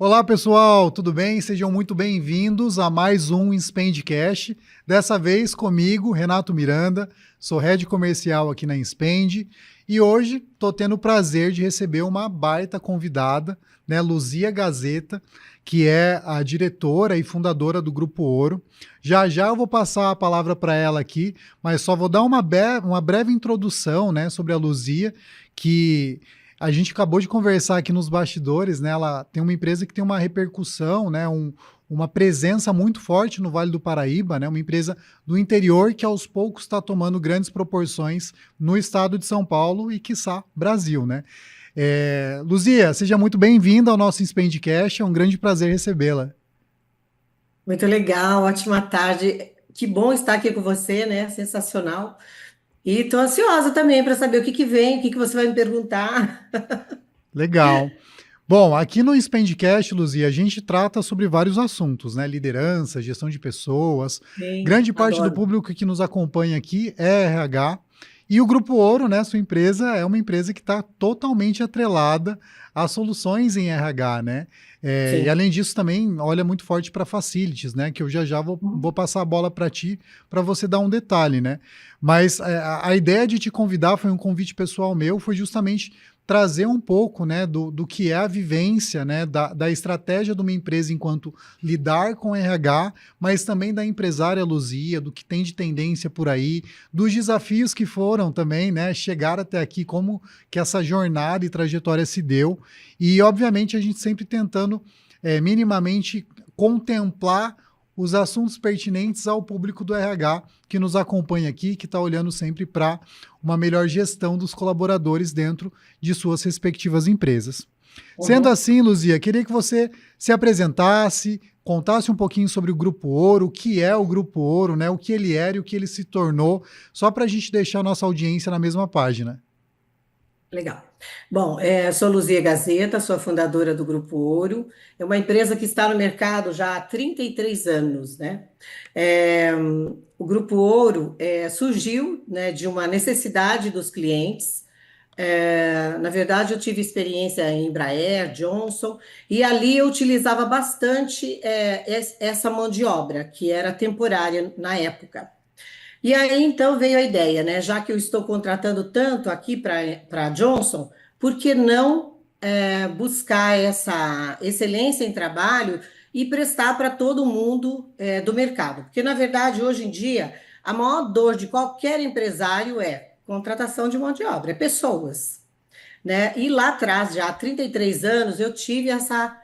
Olá pessoal, tudo bem? Sejam muito bem-vindos a mais um Inspendcast. Dessa vez comigo, Renato Miranda, sou head comercial aqui na Inspend e hoje estou tendo o prazer de receber uma baita convidada, né, Luzia Gazeta, que é a diretora e fundadora do Grupo Ouro. Já já eu vou passar a palavra para ela aqui, mas só vou dar uma breve introdução, né, sobre a Luzia, que a gente acabou de conversar aqui nos bastidores, né? Ela tem uma empresa que tem uma repercussão, né? Uma presença muito forte no Vale do Paraíba, né? Uma empresa do interior que aos poucos está tomando grandes proporções no estado de São Paulo e, quiçá, Brasil, né? Luzia, seja muito bem-vinda ao nosso Inspendcast, é um grande prazer recebê-la. Muito legal, ótima tarde. Que bom estar aqui com você, né? Sensacional. E estou ansiosa também para saber o que que vem, o que que você vai me perguntar. Legal. Bom, aqui no Spendcast, Luzia, a gente trata sobre vários assuntos, né? Liderança, gestão de pessoas. Sim, Grande parte do adoro. público que nos acompanha aqui é RH. E o Grupo Ouro, né, sua empresa, é uma empresa que está totalmente atrelada a soluções em RH, né? E Sim. além disso também olha muito forte para facilities, né? Que eu já vou passar a bola para ti para você dar um detalhe, né? Mas a ideia de te convidar foi um convite pessoal meu, foi justamente trazer um pouco, né, do que é a vivência, né, da estratégia de uma empresa enquanto lidar com RH, mas também da empresária Luzia, do que tem de tendência por aí, dos desafios que foram também, né, chegar até aqui, como que essa jornada e trajetória se deu, e obviamente a gente sempre tentando minimamente contemplar os assuntos pertinentes ao público do RH que nos acompanha aqui, que está olhando sempre para uma melhor gestão dos colaboradores dentro de suas respectivas empresas. Sendo Uhum. assim, Luzia, queria que você se apresentasse, contasse um pouquinho sobre o Grupo Ouro, o que é o Grupo Ouro, né, o que ele era e o que ele se tornou, só para a gente deixar a nossa audiência na mesma página. Legal. Bom, sou Luzia Gazeta, sou a fundadora do Grupo Ouro. É uma empresa que está no mercado já há 33 anos, né? É, o Grupo Ouro surgiu, né, de uma necessidade dos clientes. Na verdade, eu tive experiência em Embraer, Johnson, e ali eu utilizava bastante essa mão de obra, que era temporária na época. E aí então veio a ideia, né? Já que eu estou contratando tanto aqui para Johnson, por que não buscar essa excelência em trabalho e prestar para todo mundo do mercado? Porque, na verdade, hoje em dia, a maior dor de qualquer empresário é contratação de mão de obra, é pessoas, né? E lá atrás, já há 33 anos, eu tive essa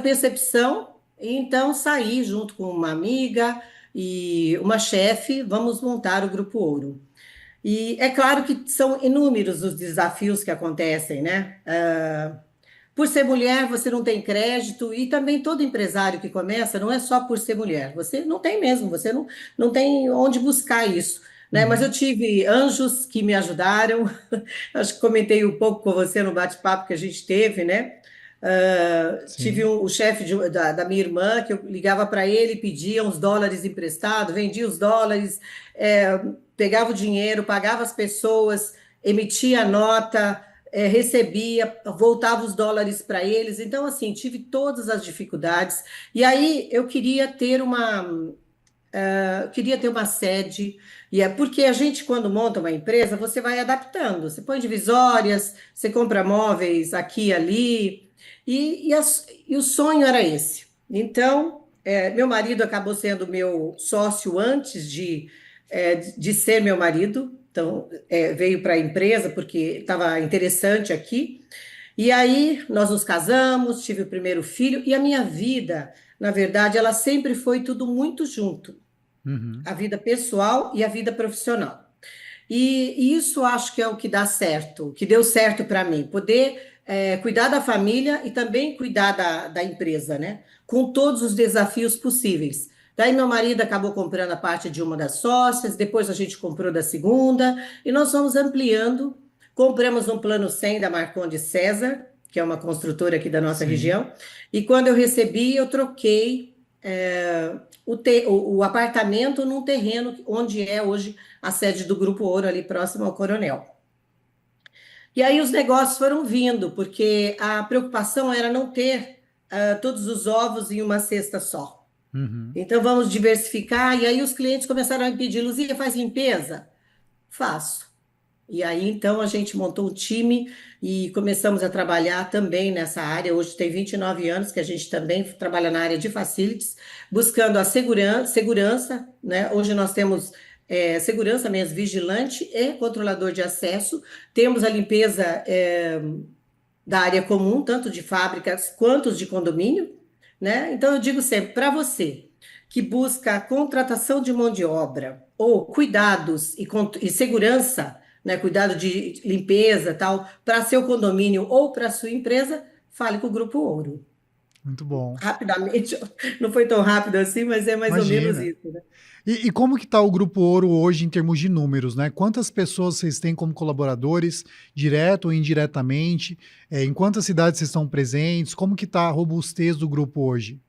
percepção, e então saí junto com uma amiga e uma chefe, vamos montar o Grupo Ouro. E é claro que são inúmeros os desafios que acontecem, né? Por ser mulher, você não tem crédito, e também todo empresário que começa não é só por ser mulher, você não tem mesmo, você não tem onde buscar isso. Né? Mas eu Uhum. tive anjos que me ajudaram, acho que comentei um pouco com você no bate-papo que a gente teve, né? Tive Sim. o chefe da minha irmã, que eu ligava para ele, pedia uns dólares emprestados, vendia os dólares, é, pegava o dinheiro, pagava as pessoas, emitia a nota, recebia, voltava os dólares para eles. Então, assim, tive todas as dificuldades. E aí eu queria ter uma sede, e é porque a gente, quando monta uma empresa, você vai adaptando, você põe divisórias, você compra móveis aqui e ali, e o sonho era esse. Então, meu marido acabou sendo meu sócio antes de ser meu marido, então veio para a empresa porque estava interessante aqui. E aí nós nos casamos, tive o primeiro filho, e a minha vida, na verdade, ela sempre foi tudo muito junto, Uhum. a vida pessoal e a vida profissional. E isso acho que é o que dá certo, o que deu certo para mim, poder cuidar da família e também cuidar da empresa, né? Com todos os desafios possíveis. Daí meu marido acabou comprando a parte de uma das sócias, depois a gente comprou da segunda, e nós fomos ampliando. Compramos um plano 100 da Marcondes César, que é uma construtora aqui da nossa Sim. região, e quando eu recebi, eu troquei o apartamento num terreno onde é hoje a sede do Grupo Ouro, ali próximo ao Coronel. E aí os negócios foram vindo, porque a preocupação era não ter. todos os ovos em uma cesta só. Uhum. Então vamos diversificar. E aí os clientes começaram a me pedir, Luzia, faz limpeza? Faço. E aí, então, a gente montou um time e começamos a trabalhar também nessa área. Hoje tem 29 anos que a gente também trabalha na área de facilities, buscando a segurança, né? Hoje nós temos segurança mesmo, vigilante e controlador de acesso. Temos a limpeza da área comum, tanto de fábricas quanto de condomínio, né? Então, eu digo sempre, para você que busca a contratação de mão de obra ou cuidados e segurança, né, cuidado de limpeza, tal, para seu condomínio ou para sua empresa, fale com o Grupo Ouro. Muito bom. Rapidamente, não foi tão rápido assim, mas é mais ou menos Imagina. isso, né? E como que está o Grupo Ouro hoje em termos de números, né? Quantas pessoas vocês têm como colaboradores, direto ou indiretamente? Em quantas cidades vocês estão presentes? Como que está a robustez do grupo hoje?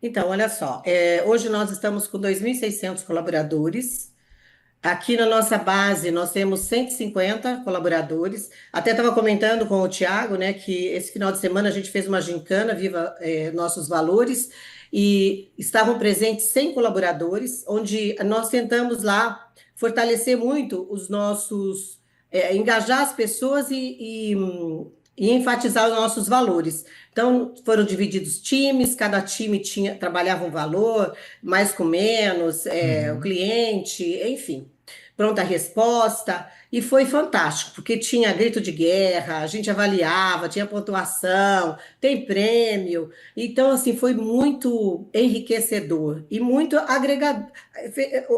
Então, olha só, hoje nós estamos com 2.600 colaboradores. Aqui na nossa base, nós temos 150 colaboradores. Até estava comentando com o Tiago, né, que esse final de semana a gente fez uma gincana, Viva Nossos Valores, e estavam presentes 100 colaboradores, onde nós tentamos lá fortalecer muito os nossos, engajar as pessoas e enfatizar os nossos valores. Então, foram divididos times, cada time trabalhava um valor, mais com menos, o Uhum. cliente, enfim, pronta resposta, e foi fantástico, porque tinha grito de guerra, a gente avaliava, tinha pontuação, tem prêmio, então, assim, foi muito enriquecedor e muito agregador.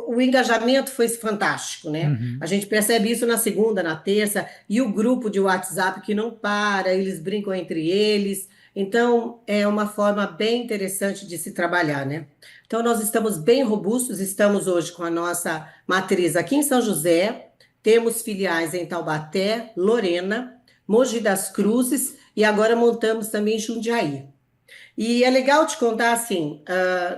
O engajamento foi fantástico, né? A Uhum. gente percebe isso na segunda, na terça, e o grupo de WhatsApp que não para, eles brincam entre eles. Então, é uma forma bem interessante de se trabalhar, né? Então, nós estamos bem robustos, estamos hoje com a nossa matriz aqui em São José, temos filiais em Taubaté, Lorena, Mogi das Cruzes e agora montamos também em Jundiaí. E é legal te contar assim,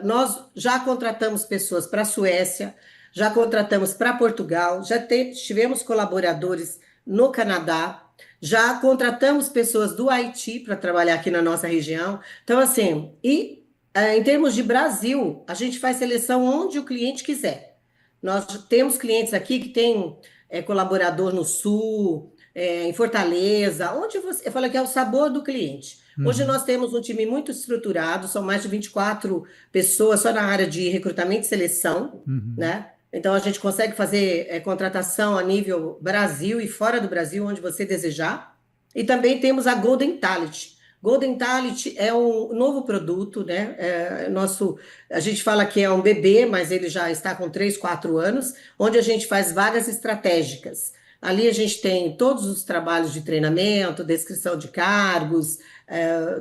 nós já contratamos pessoas para a Suécia, já contratamos para Portugal, tivemos colaboradores no Canadá, já contratamos pessoas do Haiti para trabalhar aqui na nossa região. Então, assim, em termos de Brasil, a gente faz seleção onde o cliente quiser. Nós temos clientes aqui que têm colaborador no Sul, em Fortaleza, onde você. Eu falo que é o sabor do cliente. Hoje Uhum. nós temos um time muito estruturado, são mais de 24 pessoas só na área de recrutamento e seleção, Uhum. né? Então a gente consegue fazer contratação a nível Brasil e fora do Brasil, onde você desejar. E também temos a Golden Talent. Golden Talent é um novo produto, né? A gente fala que é um bebê, mas ele já está com 3, 4 anos, onde a gente faz vagas estratégicas. Ali a gente tem todos os trabalhos de treinamento, descrição de cargos,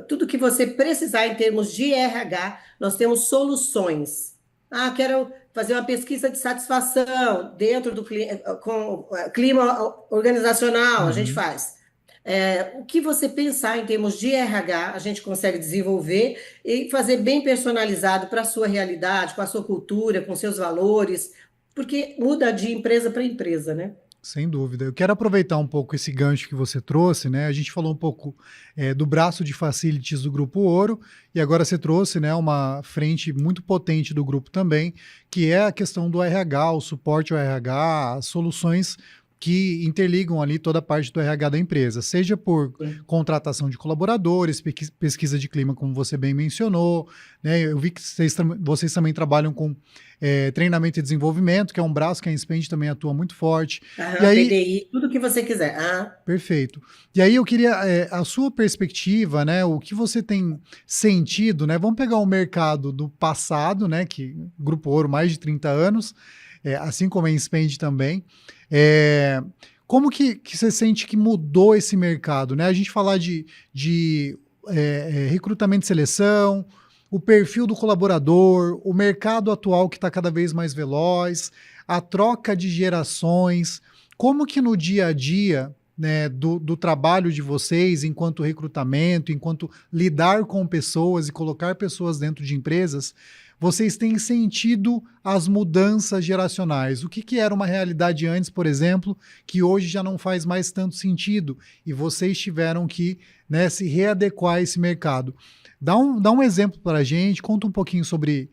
tudo que você precisar em termos de RH, nós temos soluções. Ah, quero fazer uma pesquisa de satisfação dentro do com clima organizacional, a gente Uhum. faz. O que você pensar em termos de RH, a gente consegue desenvolver e fazer bem personalizado para a sua realidade, com a sua cultura, com seus valores, porque muda de empresa para empresa, né? Sem dúvida. Eu quero aproveitar um pouco esse gancho que você trouxe, né? A gente falou um pouco do braço de facilities do Grupo Ouro, e agora você trouxe, né, uma frente muito potente do grupo também, que é a questão do RH, o suporte ao RH, as soluções que interligam ali toda a parte do RH da empresa, seja por Sim. contratação de colaboradores, pesquisa de clima, como você bem mencionou, né? Eu vi que vocês também trabalham com treinamento e desenvolvimento, que é um braço que a Inspend também atua muito forte. E Aham, aí, PDI, tudo que você quiser. Ah, perfeito. E aí eu queria a sua perspectiva, né? O que você tem sentido, né? Vamos pegar o mercado do passado, né? Que Grupo Ouro, mais de 30 anos, assim como a Inspend também. É, como que você sente que mudou esse mercado, né? A gente falar de recrutamento e seleção, o perfil do colaborador, o mercado atual que está cada vez mais veloz, a troca de gerações, como que no dia a dia né, do trabalho de vocês enquanto recrutamento, enquanto lidar com pessoas e colocar pessoas dentro de empresas, vocês têm sentido as mudanças geracionais? O que era uma realidade antes, por exemplo, que hoje já não faz mais tanto sentido e vocês tiveram que, né, se readequar a esse mercado? Dá um exemplo para a gente, conta um pouquinho sobre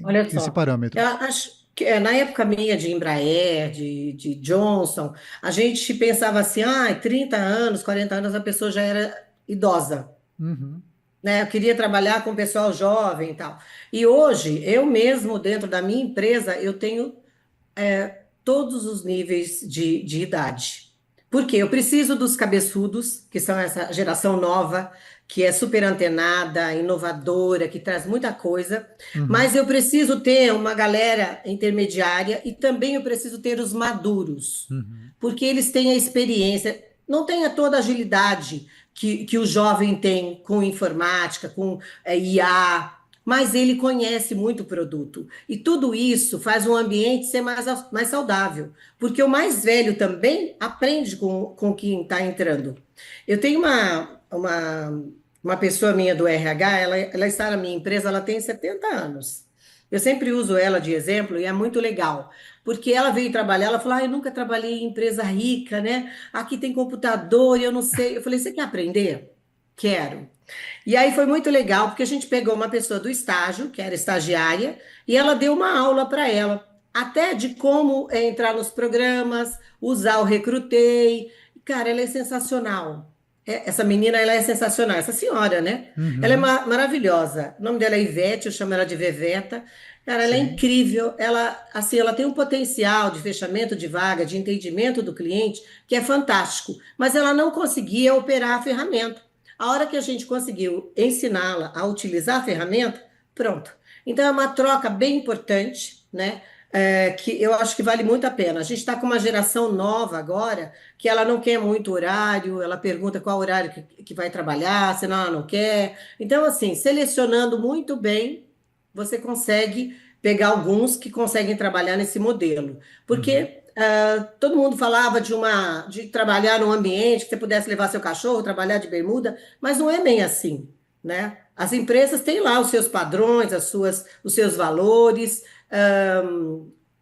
Olha esse só, parâmetro. eu acho que na época minha de Embraer, de Johnson, a gente pensava assim, 30 anos, 40 anos, a pessoa já era idosa, Uhum, né? Eu queria trabalhar com o pessoal jovem e tal. E hoje, eu mesmo, dentro da minha empresa, eu tenho todos os níveis de idade. Por quê? Eu preciso dos cabeçudos, que são essa geração nova, que é super antenada, inovadora, que traz muita coisa, uhum, mas eu preciso ter uma galera intermediária e também eu preciso ter os maduros, uhum, porque eles têm a experiência, não têm toda a agilidade que o jovem tem com informática, com IA, mas ele conhece muito o produto. E tudo isso faz o ambiente ser mais saudável, porque o mais velho também aprende com quem está entrando. Eu tenho uma pessoa minha do RH, ela está na minha empresa, ela tem 70 anos. Eu sempre uso ela de exemplo e é muito legal, porque ela veio trabalhar, ela falou: eu nunca trabalhei em empresa rica, né? Aqui tem computador e eu não sei. Eu falei: você quer aprender? Quero. E aí foi muito legal, porque a gente pegou uma pessoa do estágio, que era estagiária, e ela deu uma aula para ela, até de como entrar nos programas, usar o Recrutei. Cara, ela é sensacional. Essa menina, ela é sensacional. Essa senhora, né? Ela é uhum, maravilhosa. O nome dela é Ivete, eu chamo ela de Veveta. Cara, ela é sim. incrível. Ela, assim, ela tem um potencial de fechamento de vaga, de entendimento do cliente, que é fantástico. Mas ela não conseguia operar a ferramenta. A hora que a gente conseguiu ensiná-la a utilizar a ferramenta, pronto. Então é uma troca bem importante, né? Que eu acho que vale muito a pena. A gente está com uma geração nova agora que ela não quer muito horário, ela pergunta qual horário que vai trabalhar, senão ela não quer. Então, assim, selecionando muito bem, você consegue pegar alguns que conseguem trabalhar nesse modelo. Uhum. Porque todo mundo falava de trabalhar num ambiente que você pudesse levar seu cachorro, trabalhar de bermuda, mas não é bem assim, né? As empresas têm lá os seus padrões, os seus valores,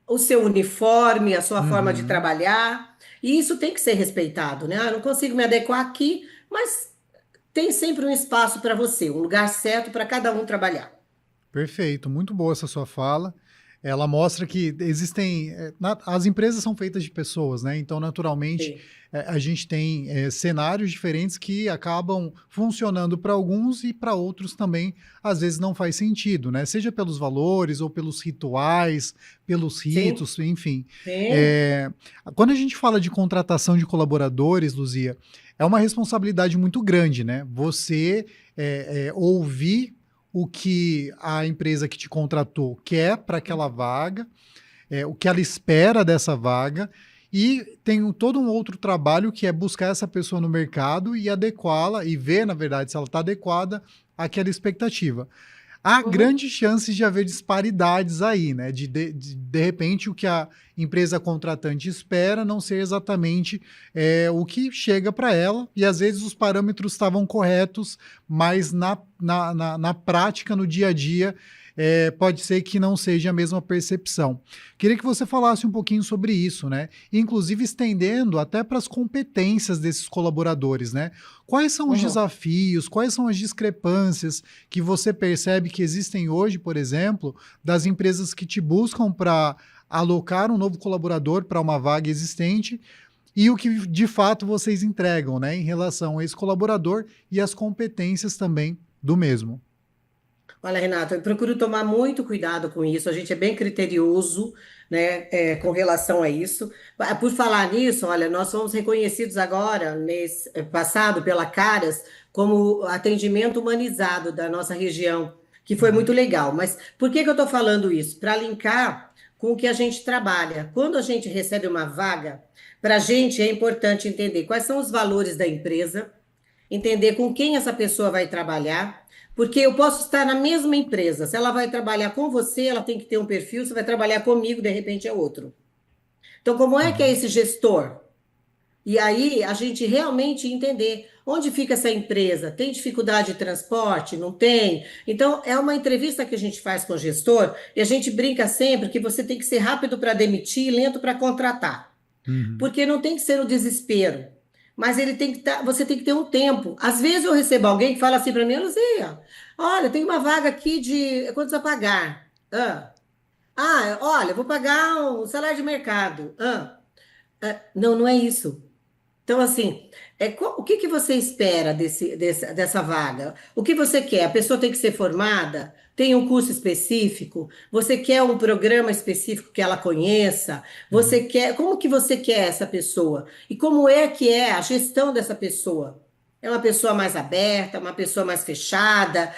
o seu uniforme, a sua forma de Uhum. trabalhar, e isso tem que ser respeitado, né? Eu não consigo me adequar aqui, mas tem sempre um espaço para você, um lugar certo para cada um trabalhar. Perfeito, muito boa essa sua fala. Ela mostra que existem. As empresas são feitas de pessoas, né? Então, naturalmente, Sim, a gente tem cenários diferentes que acabam funcionando para alguns e para outros também, às vezes, não faz sentido, né? Seja pelos valores ou pelos rituais, pelos sim, ritos, enfim. sim. É, Quando a gente fala de contratação de colaboradores, Luzia, é uma responsabilidade muito grande, né? Você ouvir o que a empresa que te contratou quer para aquela vaga, o que ela espera dessa vaga, e tem todo um outro trabalho que é buscar essa pessoa no mercado e adequá-la e ver, na verdade, se ela está adequada àquela expectativa. Há Uhum. grandes chances de haver disparidades aí, né? De repente, o que a empresa contratante espera não ser exatamente o que chega para ela, e às vezes os parâmetros estavam corretos, mas na prática, no dia a dia, pode ser que não seja a mesma percepção. Queria que você falasse um pouquinho sobre isso, né? Inclusive estendendo até para as competências desses colaboradores, né? Quais são os Uhum. desafios, quais são as discrepâncias que você percebe que existem hoje, por exemplo, das empresas que te buscam para alocar um novo colaborador para uma vaga existente e o que de fato vocês entregam, né, em relação a esse colaborador e as competências também do mesmo. Olha, Renata, eu procuro tomar muito cuidado com isso. A gente é bem criterioso, né, com relação a isso. Por falar nisso, olha, nós fomos reconhecidos agora, mês passado, pela Caras, como atendimento humanizado da nossa região, que foi muito Uhum, legal. Mas por que que eu estou falando isso? Para linkar com o que a gente trabalha. Quando a gente recebe uma vaga, para a gente é importante entender quais são os valores da empresa, entender com quem essa pessoa vai trabalhar, porque eu posso estar na mesma empresa. Se ela vai trabalhar com você, ela tem que ter um perfil. Se vai trabalhar comigo, de repente é outro. Então, como é que é uhum, esse gestor? E aí a gente realmente entender onde fica essa empresa. Tem dificuldade de transporte? Não tem? Então, é uma entrevista que a gente faz com o gestor e a gente brinca sempre que você tem que ser rápido para demitir e lento para contratar. Uhum. Porque não tem que ser o desespero. Mas ele tem que você tem que ter um tempo. Às vezes eu recebo alguém que fala assim para mim, Luzia, olha, tem uma vaga aqui de quantos a pagar? Olha, eu vou pagar um salário de mercado. Não, não é isso. Então, assim, o que que você espera dessa vaga? O que você quer? A pessoa tem que ser formada? Tem um curso específico? Você quer um programa específico que ela conheça? Uhum. Você quer, como que você quer essa pessoa? E como é que é a gestão dessa pessoa? É uma pessoa mais aberta, uma pessoa mais fechada?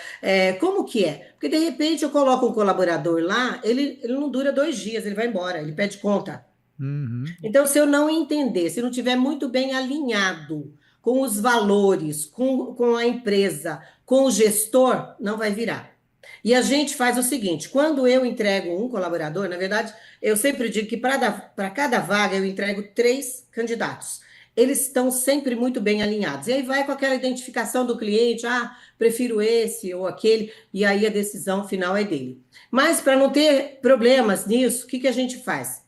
Como que é? Porque de repente eu coloco um colaborador lá, ele não dura 2 dias, ele vai embora, ele pede conta. Uhum. Então, se eu não entender, se não tiver muito bem alinhado com os valores, com a empresa, com o gestor, não vai virar. E a gente faz o seguinte: quando eu entrego um colaborador, na verdade, eu sempre digo que para cada vaga eu entrego 3 candidatos. Eles estão sempre muito bem alinhados. E aí vai com aquela identificação do cliente: prefiro esse ou aquele, e aí a decisão final é dele. Mas para não ter problemas nisso, o que que a gente faz?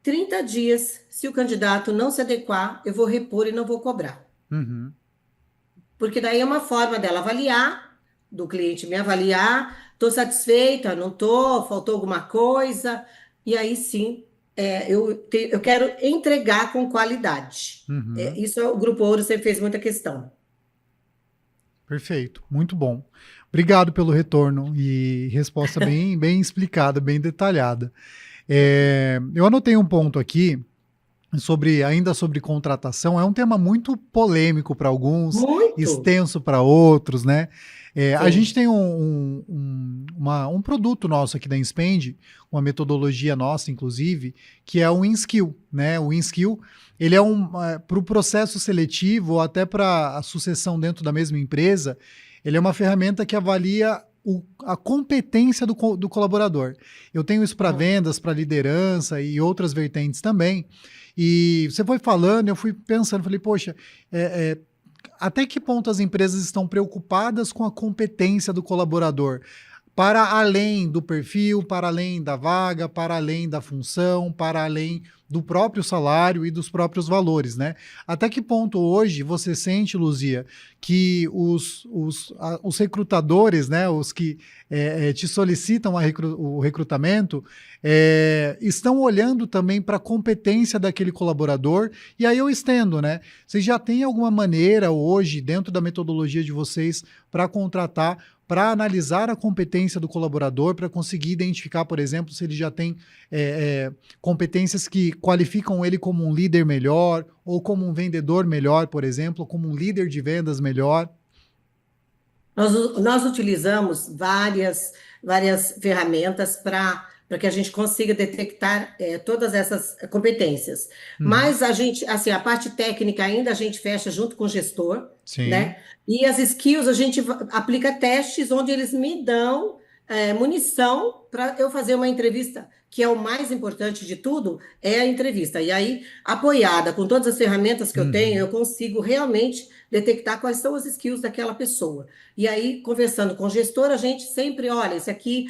30 dias, se o candidato não se adequar, eu vou repor e não vou cobrar. Uhum. Porque daí é uma forma dela avaliar, do cliente me avaliar, estou satisfeita, não estou, faltou alguma coisa, e aí sim, eu quero entregar com qualidade. Uhum. Isso o Grupo Ouro sempre fez muita questão. Perfeito, muito bom. Obrigado pelo retorno e resposta bem explicada, bem detalhada. Eu anotei um ponto aqui ainda sobre contratação. É um tema muito polêmico para alguns, Muito, extenso para outros, né? A gente sim. tem um produto nosso aqui da Inspend, uma metodologia nossa, inclusive, que é o InSkill, né? O InSkill, ele é para o processo seletivo ou até para a sucessão dentro da mesma empresa, ele é uma ferramenta que avalia a competência do colaborador. Eu tenho isso para Uhum. vendas, para liderança e outras vertentes também. E você foi falando, eu fui pensando, falei, poxa, até que ponto as empresas estão preocupadas com a competência do colaborador? Para além do perfil, para além da vaga, para além da função, para além do próprio salário e dos próprios valores, né? Até que ponto hoje você sente, Luzia, que os recrutadores, né, os que te solicitam o recrutamento, estão olhando também para a competência daquele colaborador? E aí eu estendo, né? Vocês já têm alguma maneira hoje, dentro da metodologia de vocês, para contratar, para analisar a competência do colaborador, para conseguir identificar, por exemplo, se ele já tem competências que qualificam ele como um líder melhor, ou como um vendedor melhor, por exemplo, ou como um líder de vendas melhor? Nós utilizamos várias ferramentas para que a gente consiga detectar todas essas competências. Uhum. Mas a gente, assim, a parte técnica ainda a gente fecha junto com o gestor, Sim. né? E as skills a gente aplica testes onde eles me dão munição para eu fazer uma entrevista, que é o mais importante de tudo, é a entrevista. E aí, apoiada com todas as ferramentas que eu tenho, Uhum. eu consigo realmente detectar quais são as skills daquela pessoa. E aí, conversando com o gestor, a gente sempre, olha, esse aqui,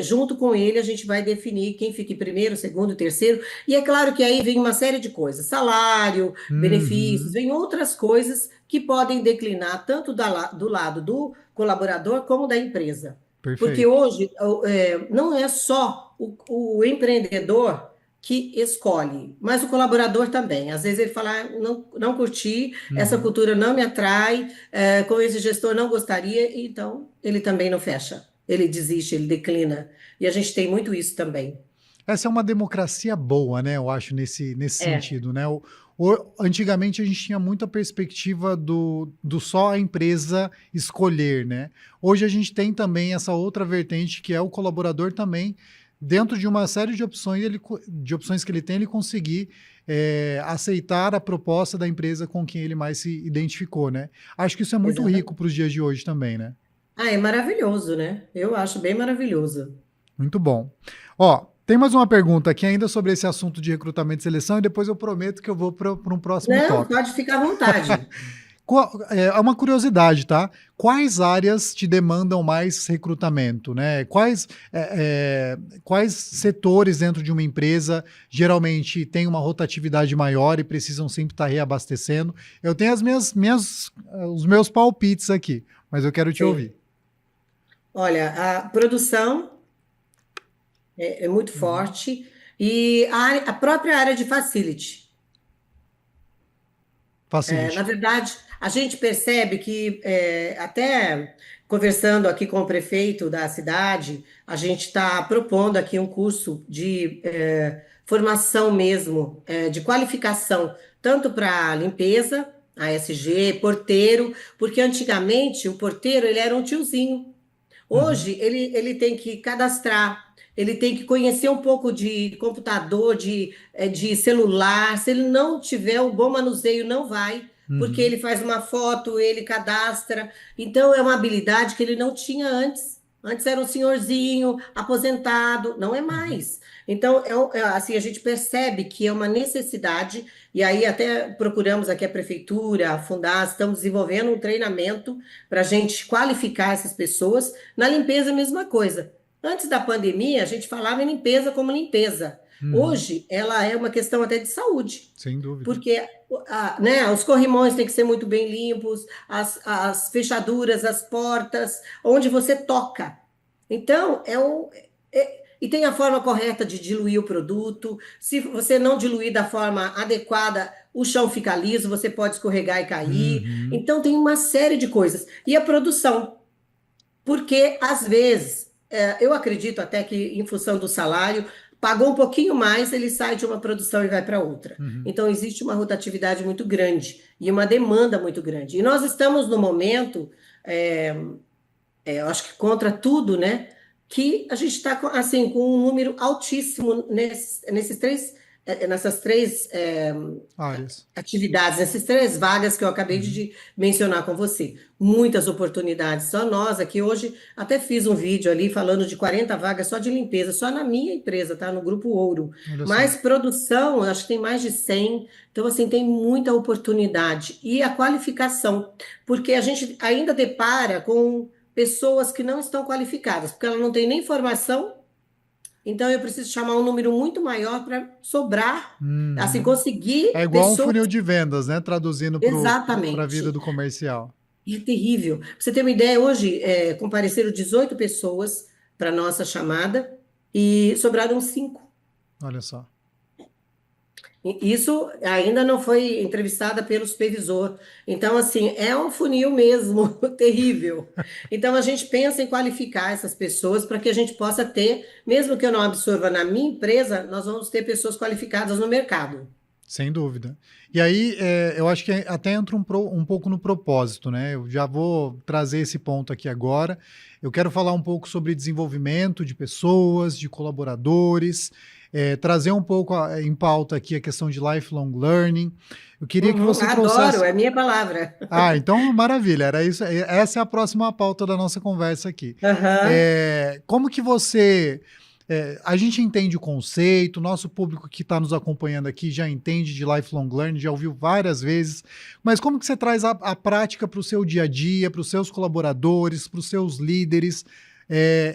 junto com ele, a gente vai definir quem fica em primeiro, segundo, terceiro. E é claro que aí vem uma série de coisas: salário, benefícios, Uhum. vem outras coisas que podem declinar tanto do lado do colaborador como da empresa. Porque Perfeito. hoje não é só o empreendedor que escolhe, mas o colaborador também. Às vezes ele fala: não, não curti, essa Uhum. cultura não me atrai, com esse gestor não gostaria, então ele também não fecha, ele desiste, ele declina. E a gente tem muito isso também. Essa é uma democracia boa, né? Eu acho, nesse É, sentido, né? Antigamente a gente tinha muita perspectiva do só a empresa escolher, né? Hoje a gente tem também essa outra vertente que é o colaborador também, dentro de uma série de opções, de opções que ele tem, ele conseguir aceitar a proposta da empresa com quem ele mais se identificou, né? Acho que isso é muito rico exatamente. para os dias de hoje também, né? É maravilhoso, né? Eu acho bem maravilhoso. Muito bom. Ó, Tem mais uma pergunta aqui ainda sobre esse assunto de recrutamento e seleção, e depois eu prometo que eu vou para um próximo Não, tópico. pode ficar à vontade. É uma curiosidade, tá? Quais áreas te demandam mais recrutamento, né? Quais setores dentro de uma empresa geralmente têm uma rotatividade maior e precisam sempre estar reabastecendo? Eu tenho os meus palpites aqui, mas eu quero te Sim. ouvir. Olha, a produção é muito Uhum. forte e a própria área de facility. Na Facilite. verdade, a gente percebe que, até conversando aqui com o prefeito da cidade, a gente está propondo aqui um curso de formação mesmo, de qualificação, tanto para limpeza, ASG, porteiro, porque antigamente o porteiro ele era um tiozinho. Uhum. Hoje ele tem que cadastrar, ele tem que conhecer um pouco de computador, de celular. Se ele não tiver o bom manuseio, não vai, porque Uhum. ele faz uma foto, ele cadastra. Então é uma habilidade que ele não tinha antes. Antes era um senhorzinho aposentado, não é Uhum. mais. Então, assim, a gente percebe que é uma necessidade, e aí até procuramos aqui a prefeitura, a Fundar, estamos desenvolvendo um treinamento para a gente qualificar essas pessoas. Na limpeza, a mesma coisa. Antes da pandemia, a gente falava em limpeza como limpeza. Uhum. Hoje, ela é uma questão até de saúde, Sem dúvida. porque né, os corrimões têm que ser muito bem limpos, as fechaduras, as portas, onde você toca. Então, e tem a forma correta de diluir o produto. Se você não diluir da forma adequada, o chão fica liso, você pode escorregar e cair. Uhum. Então, tem uma série de coisas. E a produção. Porque, às vezes, eu acredito até que, em função do salário, pagou um pouquinho mais, ele sai de uma produção e vai para outra. Uhum. Então, existe uma rotatividade muito grande e uma demanda muito grande. E nós estamos no momento, é, eu acho que contra tudo, né? Que a gente está assim, com um número altíssimo nessas três Áreas. atividades, essas três vagas que eu acabei Uhum. de mencionar com você. Muitas oportunidades. Só nós aqui hoje, até fiz um vídeo ali falando de 40 vagas só de limpeza, só na minha empresa, tá? No Grupo Ouro. Olha só. Mas produção, eu acho que tem mais de 100. Então, assim, tem muita oportunidade. E a qualificação, porque a gente ainda depara com pessoas que não estão qualificadas, porque ela não tem nem formação, então eu preciso chamar um número muito maior para sobrar, assim, Uhum. É conseguir igual um pessoas. funil de vendas, né? Traduzindo para a vida Exatamente. do comercial. É terrível. Pra você ter uma ideia, hoje compareceram 18 pessoas para nossa chamada e sobraram 5. Olha só. Isso ainda não foi entrevistada pelo supervisor. Então, assim, é um funil mesmo, terrível. Então, a gente pensa em qualificar essas pessoas para que a gente possa ter, mesmo que eu não absorva na minha empresa, nós vamos ter pessoas qualificadas no mercado. Sem dúvida. E aí, eu acho que até entra um pouco no propósito, né? Eu já vou trazer esse ponto aqui agora. Eu quero falar um pouco sobre desenvolvimento de pessoas, de colaboradores, trazer um pouco em pauta aqui a questão de lifelong learning. Eu queria que Uhum, você adoro, trouxesse. é minha palavra. Ah, então maravilha, era isso. Essa é a próxima pauta da nossa conversa aqui. Aham. Como que você. A gente entende o conceito, nosso público que está nos acompanhando aqui já entende de lifelong learning, já ouviu várias vezes, mas como que você traz a prática para o seu dia a dia, para os seus colaboradores, para os seus líderes,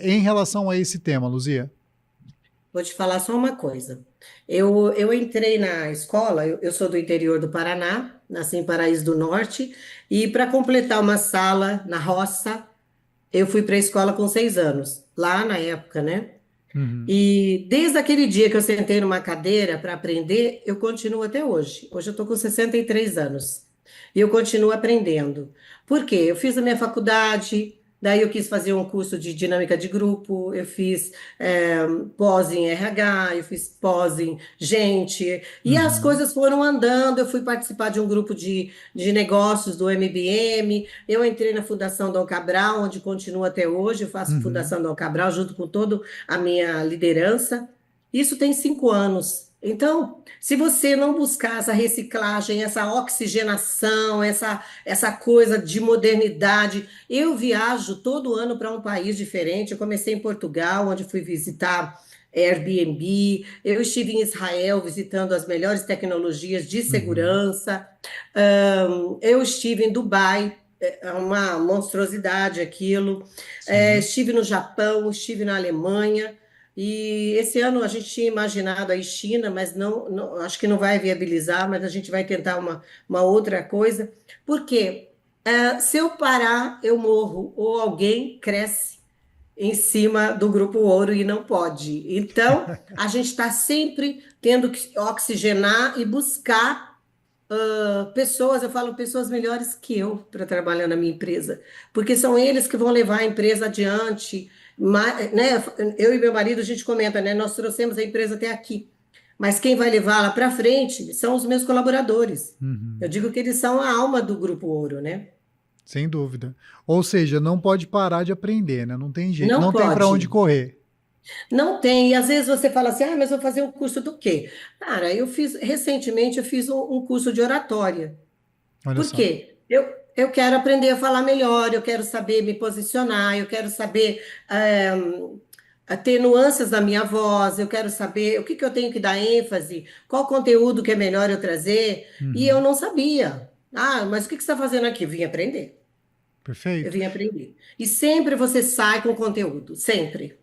em relação a esse tema, Luzia? Vou te falar só uma coisa. Eu entrei na escola, eu sou do interior do Paraná, nasci em Paraíso do Norte, e para completar uma sala na roça, eu fui para a escola com 6 anos, lá na época, né? Uhum. E desde aquele dia que eu sentei numa cadeira para aprender, eu continuo até hoje. Hoje eu estou com 63 anos e eu continuo aprendendo. Por quê? Eu fiz a minha faculdade, daí eu quis fazer um curso de dinâmica de grupo, eu fiz pós em RH, eu fiz pós em gente, e as Uhum. coisas foram andando. Eu fui participar de um grupo de negócios do MBM, eu entrei na Fundação Dom Cabral, onde continuo até hoje, eu faço Uhum. Fundação Dom Cabral junto com todo a minha liderança. Isso tem 5 anos. Então, se você não buscar essa reciclagem, essa oxigenação, essa coisa de modernidade, eu viajo todo ano para um país diferente. Eu comecei em Portugal, onde fui visitar. Airbnb, eu estive em Israel visitando as melhores tecnologias de Uhum. segurança, eu estive em Dubai, é uma monstruosidade aquilo, Sim. estive no Japão, estive na Alemanha, e esse ano a gente tinha imaginado aí China, mas acho que não vai viabilizar, mas a gente vai tentar uma outra coisa, porque se eu parar, eu morro, ou alguém cresce em cima do Grupo Ouro e não pode. Então, a gente está sempre tendo que oxigenar e buscar pessoas, eu falo pessoas melhores que eu para trabalhar na minha empresa, porque são eles que vão levar a empresa adiante. Né, eu e meu marido, a gente comenta, né? Nós trouxemos a empresa até aqui, mas quem vai levá-la para frente são os meus colaboradores. Eu Uhum. digo que eles são a alma do Grupo Ouro, né? Sem dúvida. Ou seja, não pode parar de aprender, né? Não tem jeito, Não não tem para onde pode. correr. Não tem, e às vezes você fala assim, mas vou fazer um curso do quê? Cara, recentemente eu fiz um curso de oratória. Olha Por só. quê? Eu quero aprender a falar melhor, eu quero saber me posicionar, eu quero saber ter nuances na minha voz, eu quero saber o que que eu tenho que dar ênfase, qual conteúdo que é melhor eu trazer, e eu Uhum. não sabia. Ah, mas o que que você está fazendo aqui? Eu vim aprender. Eu Perfeito. vim aprender. E sempre você sai com conteúdo, sempre.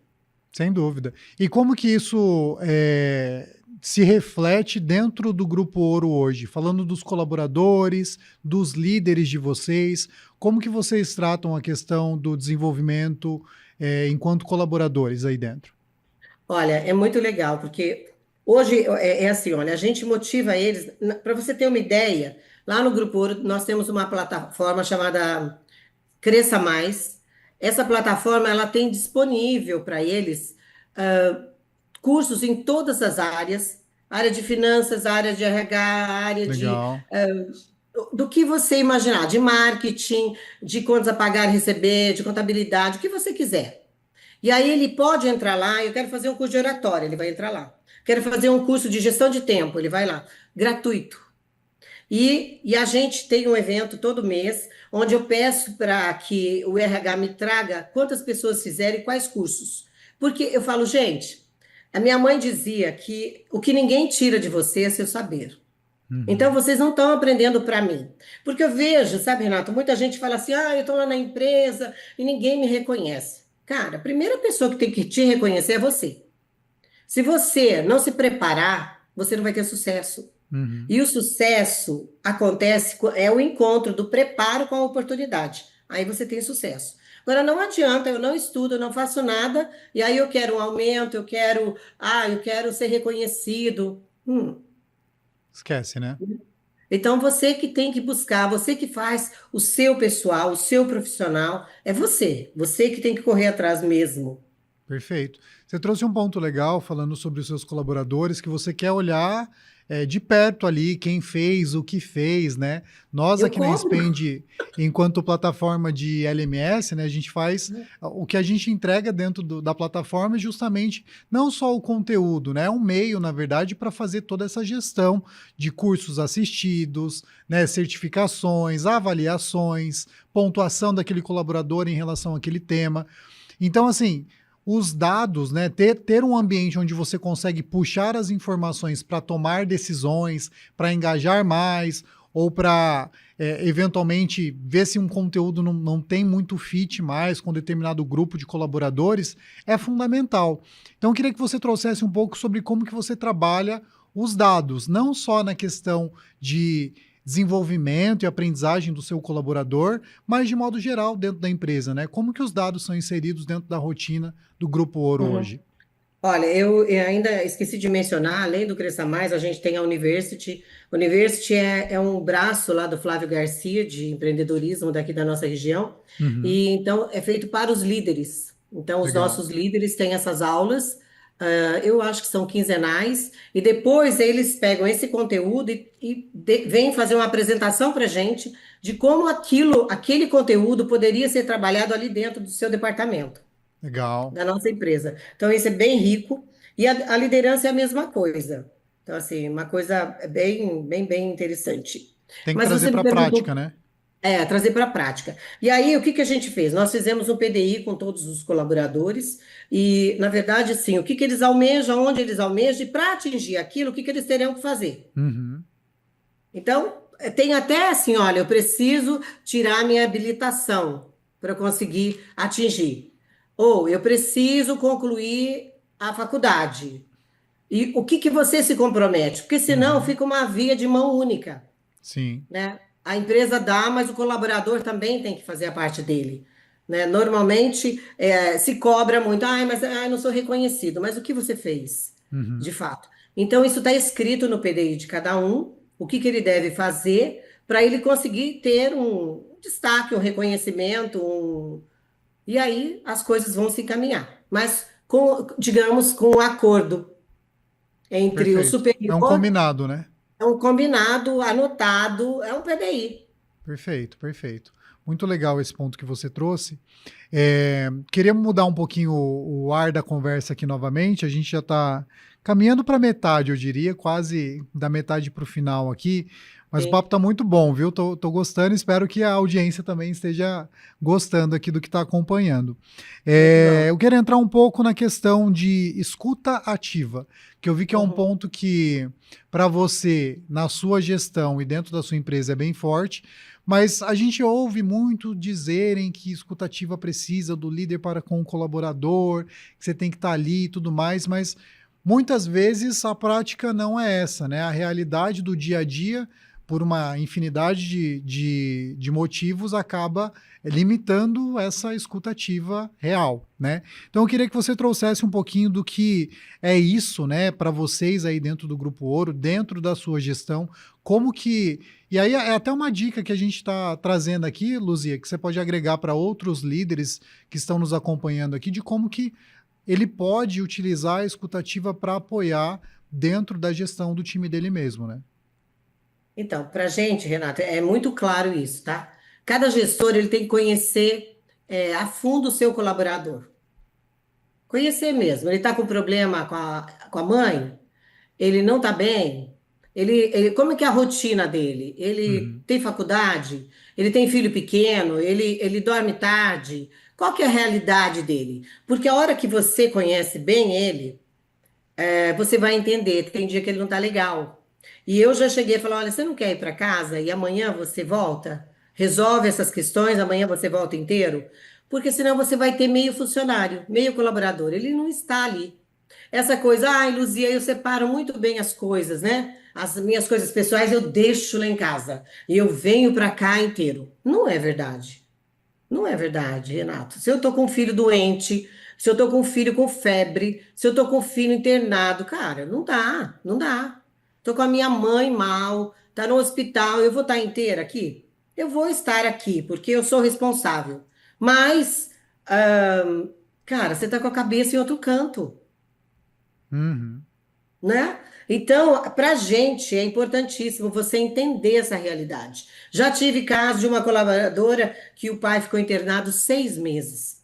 Sem dúvida. E como que isso se reflete dentro do Grupo Ouro hoje? Falando dos colaboradores, dos líderes de vocês, como que vocês tratam a questão do desenvolvimento enquanto colaboradores aí dentro? Olha, é muito legal, porque hoje é assim, olha, a gente motiva eles, para você ter uma ideia, lá no Grupo Ouro nós temos uma plataforma chamada Cresça Mais. Essa plataforma ela tem disponível para eles cursos em todas as áreas, área de finanças, área de RH, área de Legal. do que você imaginar, de marketing, de contas a pagar e receber, de contabilidade, o que você quiser. E aí ele pode entrar lá, eu quero fazer um curso de oratória, ele vai entrar lá. Quero fazer um curso de gestão de tempo, ele vai lá, gratuito. E a gente tem um evento todo mês, onde eu peço para que o RH me traga quantas pessoas fizeram e quais cursos. Porque eu falo, gente, a minha mãe dizia que o que ninguém tira de você é seu saber. Então, Uhum. vocês não estão aprendendo para mim. Porque eu vejo, sabe, Renato, muita gente fala assim: eu estou lá na empresa e ninguém me reconhece. Cara, a primeira pessoa que tem que te reconhecer é você. Se você não se preparar, você não vai ter sucesso. Uhum. E o sucesso acontece, é o encontro do preparo com a oportunidade. Aí você tem sucesso. Agora, não adianta, eu não estudo, eu não faço nada, e aí eu quero um aumento, eu quero ser reconhecido. Esquece, né? Então, você que tem que buscar, você que faz o seu pessoal, o seu profissional, é você. Você que tem que correr atrás mesmo. Perfeito. Você trouxe um ponto legal falando sobre os seus colaboradores, que você quer olhar de perto ali quem fez, o que fez, né? Nós Eu aqui na cobro. Spend, enquanto plataforma de LMS, né, a gente faz o que a gente entrega dentro da plataforma é justamente não só o conteúdo, né? É um meio, na verdade, para fazer toda essa gestão de cursos assistidos, né, certificações, avaliações, pontuação daquele colaborador em relação àquele tema. Então, assim, os dados, né, ter um ambiente onde você consegue puxar as informações para tomar decisões, para engajar mais, ou para eventualmente ver se um conteúdo não tem muito fit mais com determinado grupo de colaboradores, é fundamental. Então, eu queria que você trouxesse um pouco sobre como que você trabalha os dados, não só na questão de desenvolvimento e aprendizagem do seu colaborador, mas de modo geral dentro da empresa, né? Como que os dados são inseridos dentro da rotina do Grupo Ouro Uhum. hoje? Olha, eu ainda esqueci de mencionar, além do Cresça Mais, a gente tem a University. University é um braço lá do Flávio Garcia, de empreendedorismo daqui da nossa região, Uhum. e então é feito para os líderes. Então, os Legal. nossos líderes têm essas aulas, eu acho que são quinzenais, e depois eles pegam esse conteúdo e vêm fazer uma apresentação para a gente de como aquele conteúdo poderia ser trabalhado ali dentro do seu departamento Legal. da nossa empresa. Então, isso é bem rico. E a liderança é a mesma coisa. Então, assim, uma coisa bem interessante. Tem que Mas trazer você para me a prática, perguntou, né? trazer para a prática. E aí, o que que a gente fez? Nós fizemos um PDI com todos os colaboradores e, na verdade, sim, o que que eles almejam, onde eles almejam e para atingir aquilo, o que que eles teriam que fazer. Uhum. Então, tem até assim, olha, eu preciso tirar minha habilitação para conseguir atingir. Ou eu preciso concluir a faculdade. E o que que você se compromete? Porque senão Uhum. fica uma via de mão única, Sim. né? A empresa dá, mas o colaborador também tem que fazer a parte dele, né? Normalmente se cobra muito, mas não sou reconhecido. Mas o que você fez, Uhum. de fato? Então isso está escrito no PDI de cada um, o que que ele deve fazer para ele conseguir ter um destaque, um reconhecimento, e aí as coisas vão se encaminhar. Mas digamos, com um acordo entre o Perfeito. É um superior, combinado, né? é um combinado, anotado, é um PDI. Perfeito, perfeito. Muito legal esse ponto que você trouxe. Queria mudar um pouquinho o ar da conversa aqui novamente. A gente já está caminhando para metade, eu diria, quase da metade para o final aqui. Mas o papo Sim, está muito bom, viu? Tô gostando, espero que a audiência também esteja gostando aqui do que está acompanhando. muito bom. Eu quero entrar um pouco na questão de escuta ativa, que eu vi que é um Uhum. ponto que, para você, na sua gestão e dentro da sua empresa, é bem forte. Mas a gente ouve muito dizerem que escutativa precisa do líder para com o colaborador, que você tem que estar ali e tudo mais, mas muitas vezes a prática não é essa, né? A realidade do dia a dia, por uma infinidade de motivos, acaba limitando essa escutativa real, né? Então eu queria que você trouxesse um pouquinho do que é isso, né, para vocês aí dentro do Grupo Ouro, dentro da sua gestão, como que e aí é até uma dica que a gente está trazendo aqui, Luzia, que você pode agregar para outros líderes que estão nos acompanhando aqui, de como que ele pode utilizar a escutativa para apoiar dentro da gestão do time dele mesmo, né? Então, para a gente, Renata, é muito claro isso, tá? Cada gestor ele tem que conhecer a fundo o seu colaborador. Conhecer mesmo. Ele está com problema com a mãe? Ele não está bem? Como é que é a rotina dele? Ele Uhum, tem faculdade? Ele tem filho pequeno? Ele dorme tarde? Qual que é a realidade dele? Porque a hora que você conhece bem ele, você vai entender que tem dia que ele não está legal. E eu já cheguei a falar: olha, você não quer ir para casa e amanhã você volta? Resolve essas questões, amanhã você volta inteiro? Porque senão você vai ter meio funcionário, meio colaborador. Ele não está ali. Essa coisa, Luzia, eu separo muito bem as coisas, né? As minhas coisas pessoais eu deixo lá em casa e eu venho para cá inteiro. Não é verdade. Não é verdade, Renato. Se eu tô com um filho doente, se eu tô com um filho com febre, se eu tô com um filho internado, cara, não dá, não dá. Tô com a minha mãe mal, tá no hospital, eu vou estar inteira aqui? Eu vou estar aqui, porque eu sou responsável. Mas, cara, você tá com a cabeça em outro canto, uhum, né? Então, para a gente é importantíssimo você entender essa realidade. Já tive caso de uma colaboradora que o pai ficou internado 6 meses.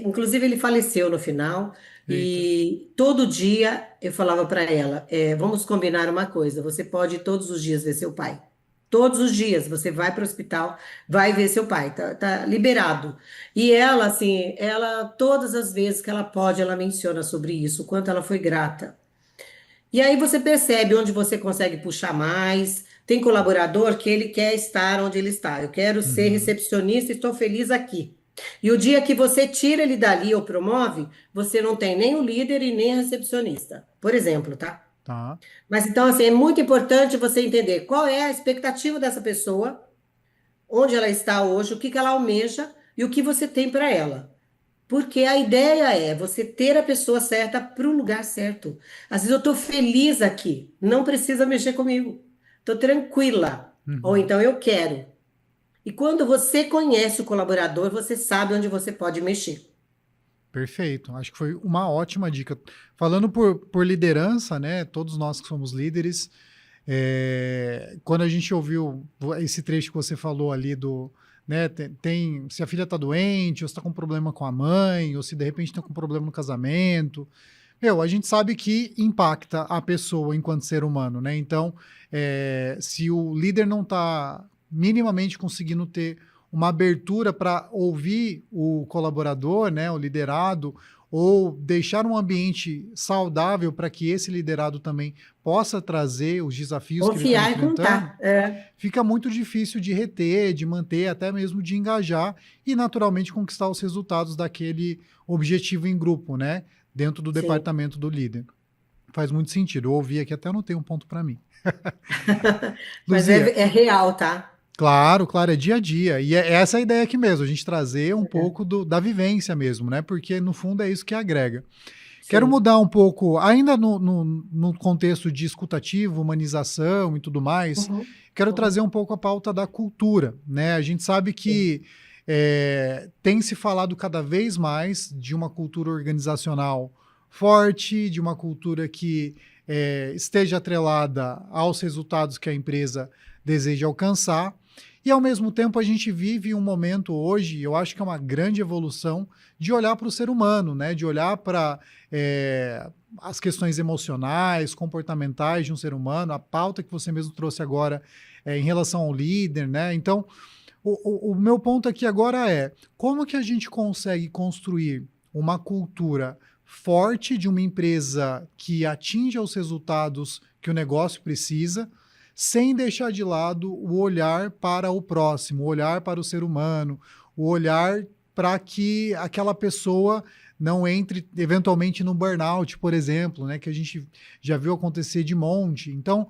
Inclusive, ele faleceu no final. eita. E todo dia eu falava para ela: vamos combinar uma coisa, você pode ir todos os dias ver seu pai. Todos os dias você vai para o hospital, vai ver seu pai, tá liberado. E ela, assim, todas as vezes que ela pode, ela menciona sobre isso, o quanto ela foi grata. E aí você percebe onde você consegue puxar mais. Tem colaborador que ele quer estar onde ele está. Eu quero ser Uhum, recepcionista, estou feliz aqui. E o dia que você tira ele dali ou promove, você não tem nem o líder e nem a recepcionista. Por exemplo, tá? tá. Mas então, assim, é muito importante você entender qual é a expectativa dessa pessoa, onde ela está hoje, o que que ela almeja e o que você tem para ela. Porque a ideia é você ter a pessoa certa para o lugar certo. Às vezes eu estou feliz aqui, não precisa mexer comigo. Estou tranquila. Ou Uhum. então eu quero. E quando você conhece o colaborador, você sabe onde você pode mexer. Perfeito. Acho que foi uma ótima dica. Falando por liderança, né? Todos nós que somos líderes, quando a gente ouviu esse trecho que você falou ali do, né, se a filha está doente, ou se está com problema com a mãe, ou se de repente está com problema no casamento, a gente sabe que impacta a pessoa enquanto ser humano, né? Então, se o líder não está minimamente conseguindo ter uma abertura para ouvir o colaborador, né, o liderado, ou deixar um ambiente saudável para que esse liderado também possa trazer os desafios que ele está Confiar e enfrentando, contar. É, fica muito difícil de reter, de manter, até mesmo de engajar e, naturalmente, conquistar os resultados daquele objetivo em grupo, né? Dentro do sim. departamento do líder. Faz muito sentido. Eu ouvi aqui, até anotei um ponto para mim. Mas Luzia, é real, tá? claro, claro, é dia a dia. E é essa a ideia aqui mesmo, a gente trazer um É, pouco da vivência mesmo, né? Porque, no fundo, é isso que agrega. Quero sim. mudar um pouco, ainda no contexto de escutativo, humanização e tudo mais, Uhum, quero trazer uhum, um pouco a pauta da cultura, né? A gente sabe sim. que tem se falado cada vez mais de uma cultura organizacional forte, de uma cultura que esteja atrelada aos resultados que a empresa deseja alcançar. E, ao mesmo tempo, a gente vive um momento hoje, eu acho que é uma grande evolução, de olhar para o ser humano, né? De olhar para as questões emocionais, comportamentais de um ser humano, a pauta que você mesmo trouxe agora em relação ao líder, né? Então, o meu ponto aqui agora é como que a gente consegue construir uma cultura forte de uma empresa que atinja os resultados que o negócio precisa, sem deixar de lado o olhar para o próximo, o olhar para o ser humano, o olhar para que aquela pessoa não entre eventualmente no burnout, por exemplo, né, que a gente já viu acontecer de monte. Então,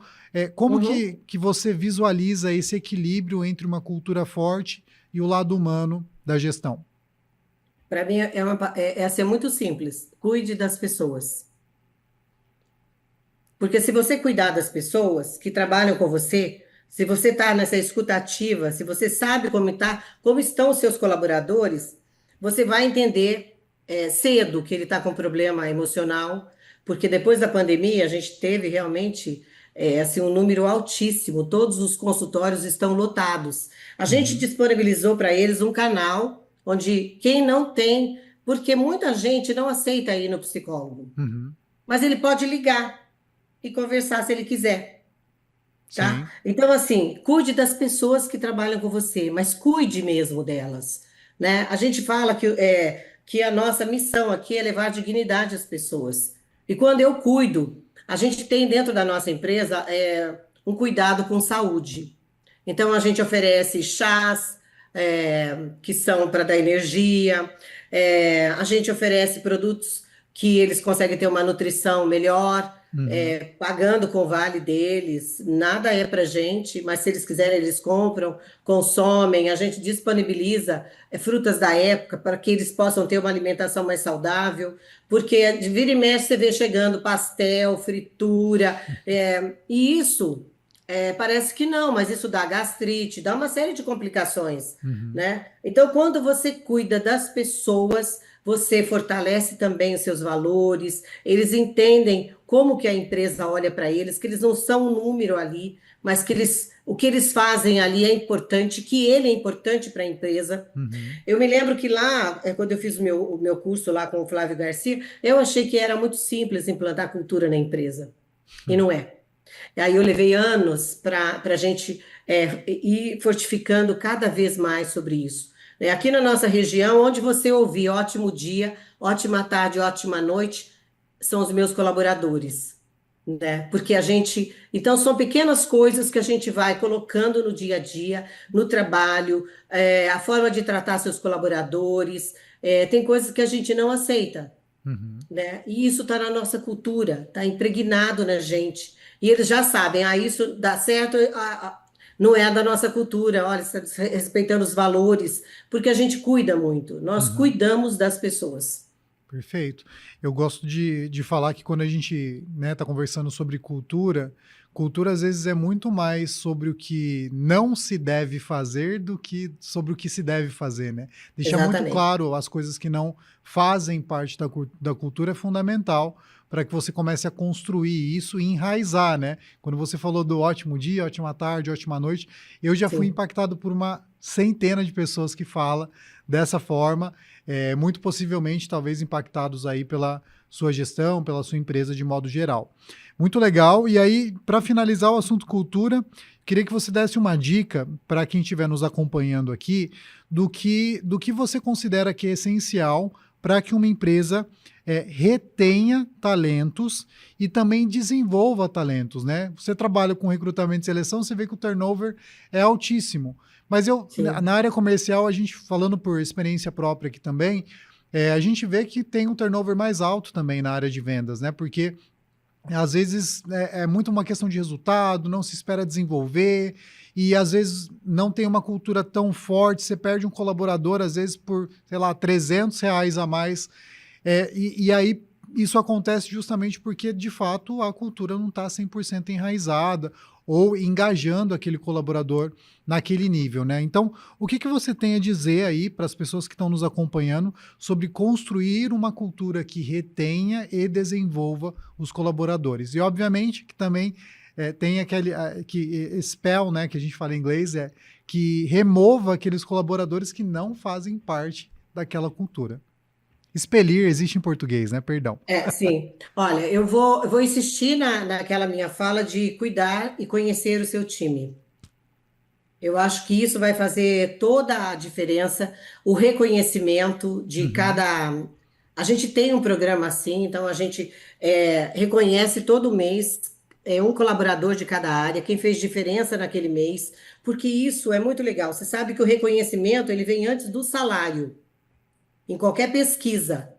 como Uhum. que você visualiza esse equilíbrio entre uma cultura forte e o lado humano da gestão? Para mim é ser muito simples. Cuide das pessoas. Porque se você cuidar das pessoas que trabalham com você, se você está nessa escuta ativa, se você sabe como estão os seus colaboradores, você vai entender cedo que ele está com problema emocional, porque depois da pandemia a gente teve realmente assim, um número altíssimo, todos os consultórios estão lotados. A gente Uhum, disponibilizou para eles um canal onde quem não tem, porque muita gente não aceita ir no psicólogo, uhum, mas ele pode ligar e conversar se ele quiser, tá? sim. Então, assim, cuide das pessoas que trabalham com você, mas cuide mesmo delas, né? A gente fala que a nossa missão aqui é levar dignidade às pessoas. E quando eu cuido, a gente tem dentro da nossa empresa um cuidado com saúde. Então, a gente oferece chás, que são para dar energia, a gente oferece produtos que eles conseguem ter uma nutrição melhor, Uhum, pagando com o vale deles. Nada é para gente, mas se eles quiserem, eles compram, consomem. A gente disponibiliza frutas da época para que eles possam ter uma alimentação mais saudável, porque de vira e mexe você vê chegando pastel, fritura, e isso. Parece que não, mas isso dá gastrite, dá uma série de complicações, uhum, né? Então, quando você cuida das pessoas, você fortalece também os seus valores, eles entendem como que a empresa olha para eles, que eles não são um número ali, mas o que eles fazem ali é importante, que ele é importante para a empresa. uhum, Eu me lembro que lá, quando eu fiz o meu curso lá com o Flávio Garcia, eu achei que era muito simples implantar cultura na empresa, e uhum. não é. Aí eu levei anos para a gente ir fortificando cada vez mais sobre isso. Aqui na nossa região, onde você ouvir ótimo dia, ótima tarde, ótima noite, são os meus colaboradores, né? Porque a gente, então são pequenas coisas que a gente vai colocando no dia a dia, no trabalho, a forma de tratar seus colaboradores, tem coisas que a gente não aceita, Uhum. né? E isso está na nossa cultura, está impregnado na gente. E eles já sabem, isso dá certo, não é da nossa cultura, olha, está respeitando os valores, porque a gente cuida muito, nós Uhum. cuidamos das pessoas. Perfeito. Eu gosto de falar que quando a gente está conversando sobre cultura, cultura às vezes é muito mais sobre o que não se deve fazer do que sobre o que se deve fazer, né? Deixar muito Exatamente. claro as coisas que não fazem parte da cultura é fundamental para que você comece a construir isso e enraizar, né? Quando você falou do ótimo dia, ótima tarde, ótima noite, eu já fui Sim. impactado por uma centena de pessoas que fala dessa forma muito possivelmente talvez impactados aí pela sua gestão, pela sua empresa de modo geral. Muito legal. E aí, para finalizar o assunto cultura, queria que você desse uma dica para quem estiver nos acompanhando aqui do que você considera que é essencial para que uma empresa retenha talentos e também desenvolva talentos, né? Você trabalha com recrutamento e seleção, você vê que o turnover é altíssimo. Mas Sim, na área comercial, a gente falando por experiência própria aqui também, a gente vê que tem um turnover mais alto também na área de vendas, né? Porque às vezes é muito uma questão de resultado, não se espera desenvolver, e às vezes não tem uma cultura tão forte, você perde um colaborador, às vezes por, sei lá, R$ 300 a mais, e aí isso acontece justamente porque, de fato, a cultura não está 100% enraizada ou engajando aquele colaborador naquele nível, né? Então, o que você tem a dizer aí para as pessoas que estão nos acompanhando sobre construir uma cultura que retenha e desenvolva os colaboradores? E, obviamente, que também tem aquele spell, né, que a gente fala em inglês, que remova aqueles colaboradores que não fazem parte daquela cultura. Expelir existe em português, né? Perdão. sim. Olha, eu vou insistir naquela minha fala de cuidar e conhecer o seu time. Eu acho que isso vai fazer toda a diferença, o reconhecimento de Uhum, cada. A gente tem um programa assim, então a gente reconhece todo mês um colaborador de cada área, quem fez diferença naquele mês, porque isso é muito legal. Você sabe que o reconhecimento ele vem antes do salário em qualquer pesquisa.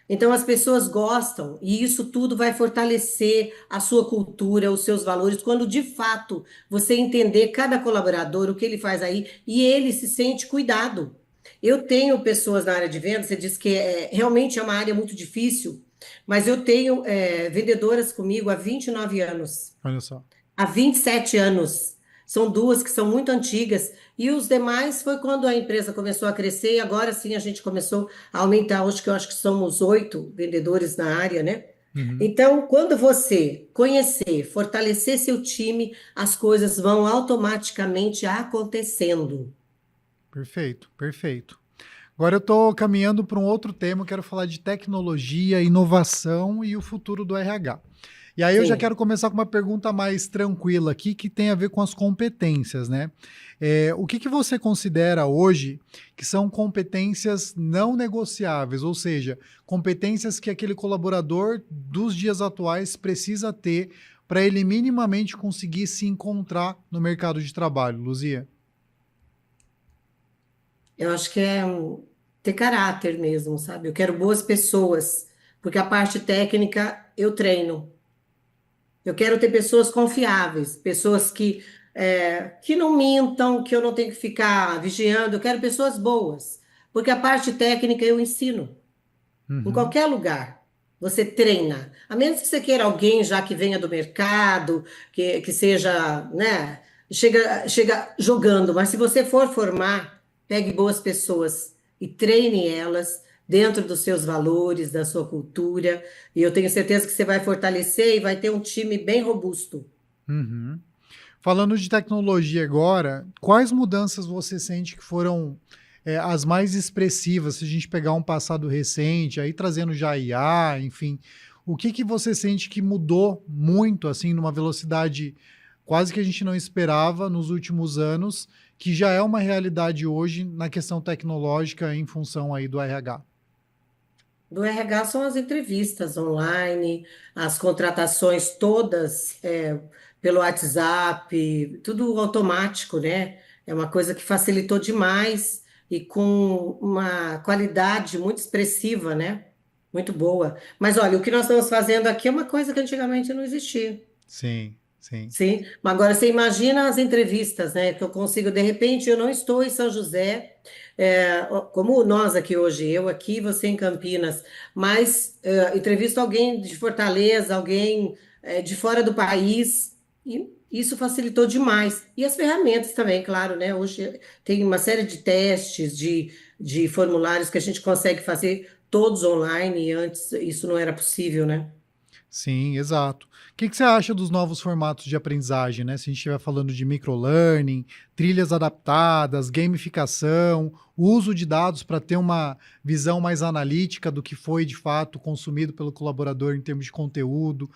Então, as pessoas gostam e isso tudo vai fortalecer a sua cultura, os seus valores, quando de fato você entender cada colaborador, o que ele faz aí e ele se sente cuidado. Eu tenho pessoas na área de vendas, você disse que realmente é uma área muito difícil, mas eu tenho vendedoras comigo há 29 anos. olha só. Há 27 anos. São duas que são muito antigas. E os demais foi quando a empresa começou a crescer. E agora sim a gente começou a aumentar. Hoje que eu acho que somos 8 vendedores na área, né? Uhum. Então, quando você conhecer, fortalecer seu time, as coisas vão automaticamente acontecendo. Perfeito, perfeito. Agora eu estou caminhando para um outro tema, eu quero falar de tecnologia, inovação e o futuro do RH. E aí eu já Sim. quero começar com uma pergunta mais tranquila aqui, que tem a ver com as competências, né? O que você considera hoje que são competências não negociáveis, ou seja, competências que aquele colaborador dos dias atuais precisa ter para ele minimamente conseguir se encontrar no mercado de trabalho, Luzia? Eu acho que ter caráter mesmo, sabe? Eu quero boas pessoas, porque a parte técnica eu treino. Eu quero ter pessoas confiáveis, pessoas que não mintam, que eu não tenho que ficar vigiando. Eu quero pessoas boas, porque a parte técnica eu ensino. Em Uhum. qualquer lugar, você treina. A menos que você queira alguém já que venha do mercado, que seja, né, chega jogando. Mas se você for formar, pegue boas pessoas e treine elas dentro dos seus valores, da sua cultura. E eu tenho certeza que você vai fortalecer e vai ter um time bem robusto. Uhum. Falando de tecnologia agora, quais mudanças você sente que foram as mais expressivas, se a gente pegar um passado recente, aí trazendo já IA, enfim, o que você sente que mudou muito, assim, numa velocidade quase que a gente não esperava nos últimos anos, que já é uma realidade hoje na questão tecnológica em função aí do RH? Do RH são as entrevistas online, as contratações todas pelo WhatsApp, tudo automático, né? É uma coisa que facilitou demais e com uma qualidade muito expressiva, né? Muito boa. Mas olha, o que nós estamos fazendo aqui é uma coisa que antigamente não existia. Sim, sim. Sim, mas agora você imagina as entrevistas, né? Que eu consigo, de repente, eu não estou em São José, como nós aqui hoje, eu aqui, você em Campinas, mas entrevisto alguém de Fortaleza, alguém de fora do país, e isso facilitou demais. E as ferramentas também, claro, né? Hoje tem uma série de testes, de formulários que a gente consegue fazer todos online, e antes isso não era possível, né? Sim, exato. O que você acha dos novos formatos de aprendizagem, né? Se a gente estiver falando de microlearning, trilhas adaptadas, gamificação, uso de dados para ter uma visão mais analítica do que foi de fato consumido pelo colaborador em termos de conteúdo.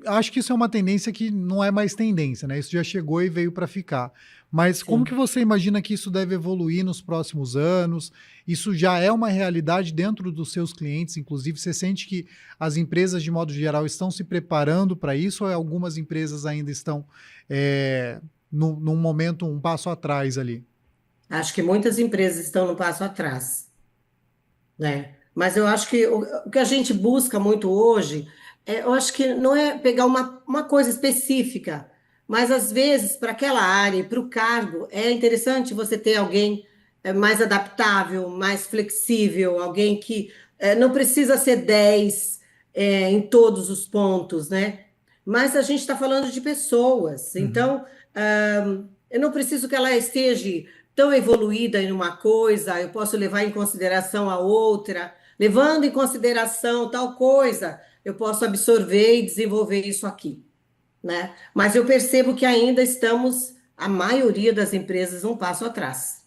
Acho que isso é uma tendência que não é mais tendência, né? Isso já chegou e veio para ficar. Mas como que Sim. você imagina que isso deve evoluir nos próximos anos? Isso já é uma realidade dentro dos seus clientes, inclusive? Você sente que as empresas, de modo geral, estão se preparando para isso ou algumas empresas ainda estão num momento, um passo atrás ali? Acho que muitas empresas estão no passo atrás, né? Mas eu acho que o que a gente busca muito hoje, eu acho que não é pegar uma coisa específica, mas às vezes para aquela área e para o cargo é interessante você ter alguém mais adaptável, mais flexível, alguém que não precisa ser 10 em todos os pontos, né? Mas a gente está falando de pessoas, Uhum, então eu não preciso que ela esteja tão evoluída em uma coisa, eu posso levar em consideração a outra. Levando em consideração tal coisa, eu posso absorver e desenvolver isso aqui, né? Mas eu percebo que ainda estamos, a maioria das empresas, um passo atrás.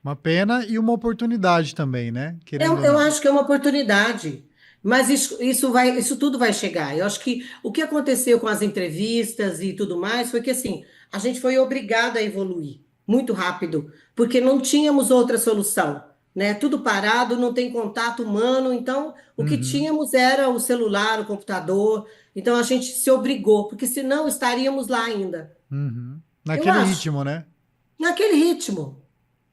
uma pena e uma oportunidade também, né? Querendo ou Eu não. acho que é uma oportunidade, mas isso tudo vai chegar. Eu acho que o que aconteceu com as entrevistas e tudo mais foi que assim, a gente foi obrigado a evoluir muito rápido, porque não tínhamos outra solução, né? Tudo parado, não tem contato humano, então o que Uhum, tínhamos era o celular, o computador. Então a gente se obrigou, porque senão estaríamos lá ainda. uhum. Eu Naquele acho, ritmo, né? naquele ritmo.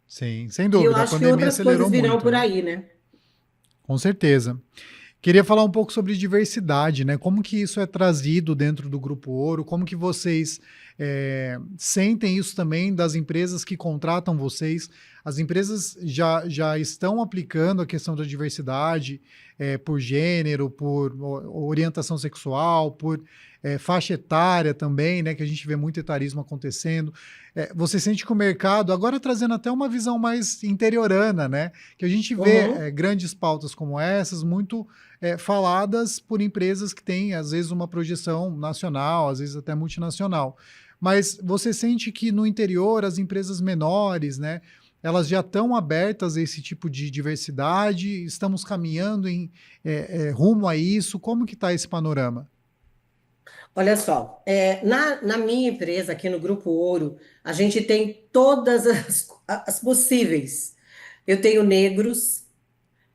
Sim, sem E eu dúvida. A acho que pandemia outras coisas acelerou virão muito, por né? aí, né? Com certeza. Queria falar um pouco sobre diversidade, né? Como que isso é trazido dentro do Grupo Ouro? Como que vocês sentem isso também das empresas que contratam vocês? As empresas já estão aplicando a questão da diversidade por gênero, por orientação sexual, por faixa etária também, né? Que a gente vê muito etarismo acontecendo. Você sente que o mercado, agora trazendo até uma visão mais interiorana, né? Que a gente vê Uhum. grandes pautas como essas, muito faladas por empresas que têm, às vezes, uma projeção nacional, às vezes até multinacional. Mas você sente que no interior, as empresas menores, né, elas já estão abertas a esse tipo de diversidade? Estamos caminhando em rumo a isso? Como que está esse panorama? Olha só, na minha empresa, aqui no Grupo Ouro, a gente tem todas as possíveis. Eu tenho negros,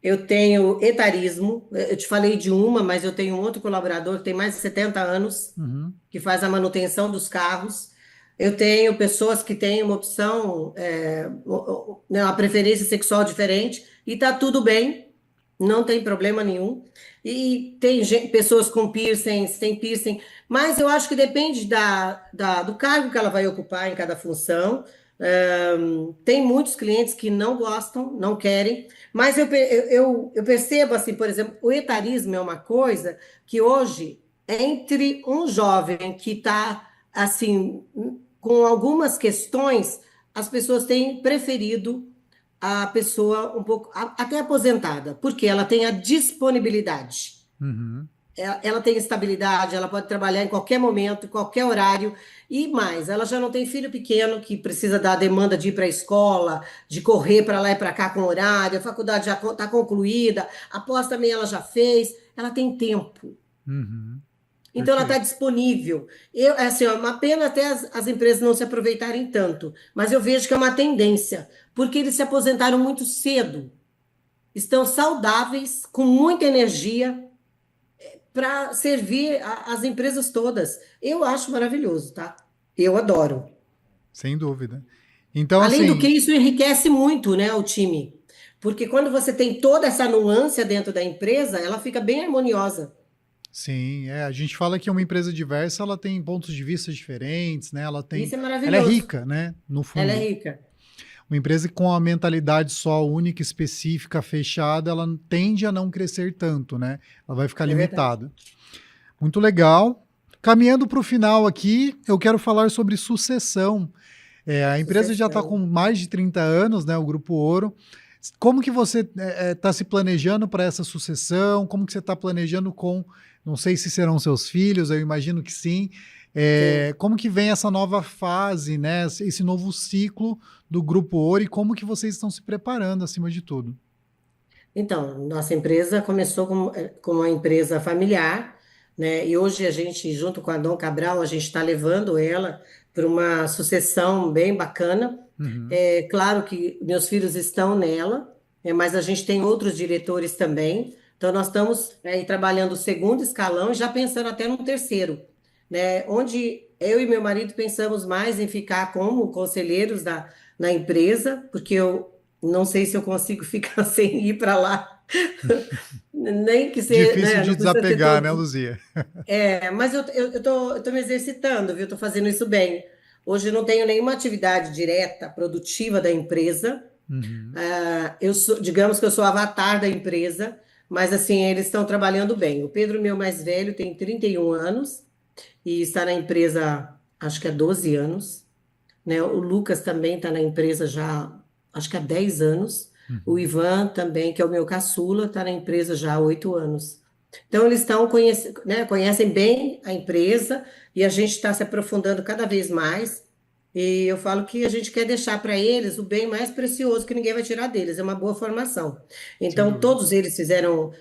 eu tenho etarismo, eu te falei de uma, mas eu tenho um outro colaborador que tem mais de 70 anos, Uhum, que faz a manutenção dos carros. Eu tenho pessoas que têm uma opção, né, uma preferência sexual diferente, e tá tudo bem, não tem problema nenhum. E tem pessoas com piercings, tem piercing, mas eu acho que depende do cargo que ela vai ocupar em cada função. Tem muitos clientes que não gostam, não querem, mas eu percebo assim, por exemplo, o etarismo é uma coisa que hoje, entre um jovem que está assim, com algumas questões, as pessoas têm preferido a pessoa um pouco até aposentada, porque ela tem a disponibilidade. uhum, Ela tem estabilidade, ela pode trabalhar em qualquer momento, em qualquer horário, e mais, ela já não tem filho pequeno que precisa da demanda de ir para a escola, de correr para lá e para cá com horário, a faculdade já está concluída, a pós também ela já fez, ela tem tempo. uhum. Então ela está Perfeito. disponível. É assim, ó, uma pena até as empresas não se aproveitarem tanto, mas eu vejo que é uma tendência, porque eles se aposentaram muito cedo, estão saudáveis, com muita energia para servir as empresas todas. Eu acho maravilhoso, tá? Eu adoro. Sem dúvida. Então, Além do que, assim, isso enriquece muito, né, o time. Porque quando você tem toda essa nuance dentro da empresa, ela fica bem harmoniosa. sim, a gente fala que uma empresa diversa, ela tem pontos de vista diferentes, né? Isso é Ela é maravilhoso. rica, né? No Ela é fundo. rica. Uma empresa com a mentalidade só única, específica, fechada, ela tende a não crescer tanto, né? Ela vai ficar É verdade. limitada. Muito legal. Caminhando para o final aqui, eu quero falar sobre sucessão. A empresa já está com Sucessão. mais de 30 anos, né? O Grupo Ouro. Como que você está se planejando para essa sucessão? Como que você está planejando com, não sei se serão seus filhos, eu imagino que sim. Sim. Como que vem essa nova fase, né? Esse novo ciclo do Grupo Ouro e como que vocês estão se preparando acima de tudo? Então, nossa empresa começou como uma empresa familiar, né? E hoje a gente, junto com a Dom Cabral, a gente está levando ela para uma sucessão bem bacana. Uhum. É claro que meus filhos estão nela, mas a gente tem outros diretores também. Então, nós estamos aí trabalhando o segundo escalão e já pensando até no terceiro, né? Onde eu e meu marido pensamos mais em ficar como conselheiros na empresa, porque eu não sei se eu consigo ficar sem ir para lá, nem que ser, Difícil né? de Não precisa ser desapegar, né, todo. Luzia? Mas eu tô me exercitando, viu? Estou fazendo isso bem. Hoje eu não tenho nenhuma atividade direta, produtiva da empresa. Uhum. Eu sou, digamos que eu sou o avatar da empresa, mas assim, eles estão trabalhando bem. O Pedro, meu mais velho, tem 31 anos e está na empresa, acho que há 12 anos, né? O Lucas também está na empresa já, acho que há 10 anos. O Uhum. Ivan também, que é o meu caçula, está na empresa já há 8 anos. Então, eles né, conhecem bem a empresa e a gente está se aprofundando cada vez mais. E eu falo que a gente quer deixar para eles o bem mais precioso que ninguém vai tirar deles, é uma boa formação. Sem Então, dúvida. todos eles fizeram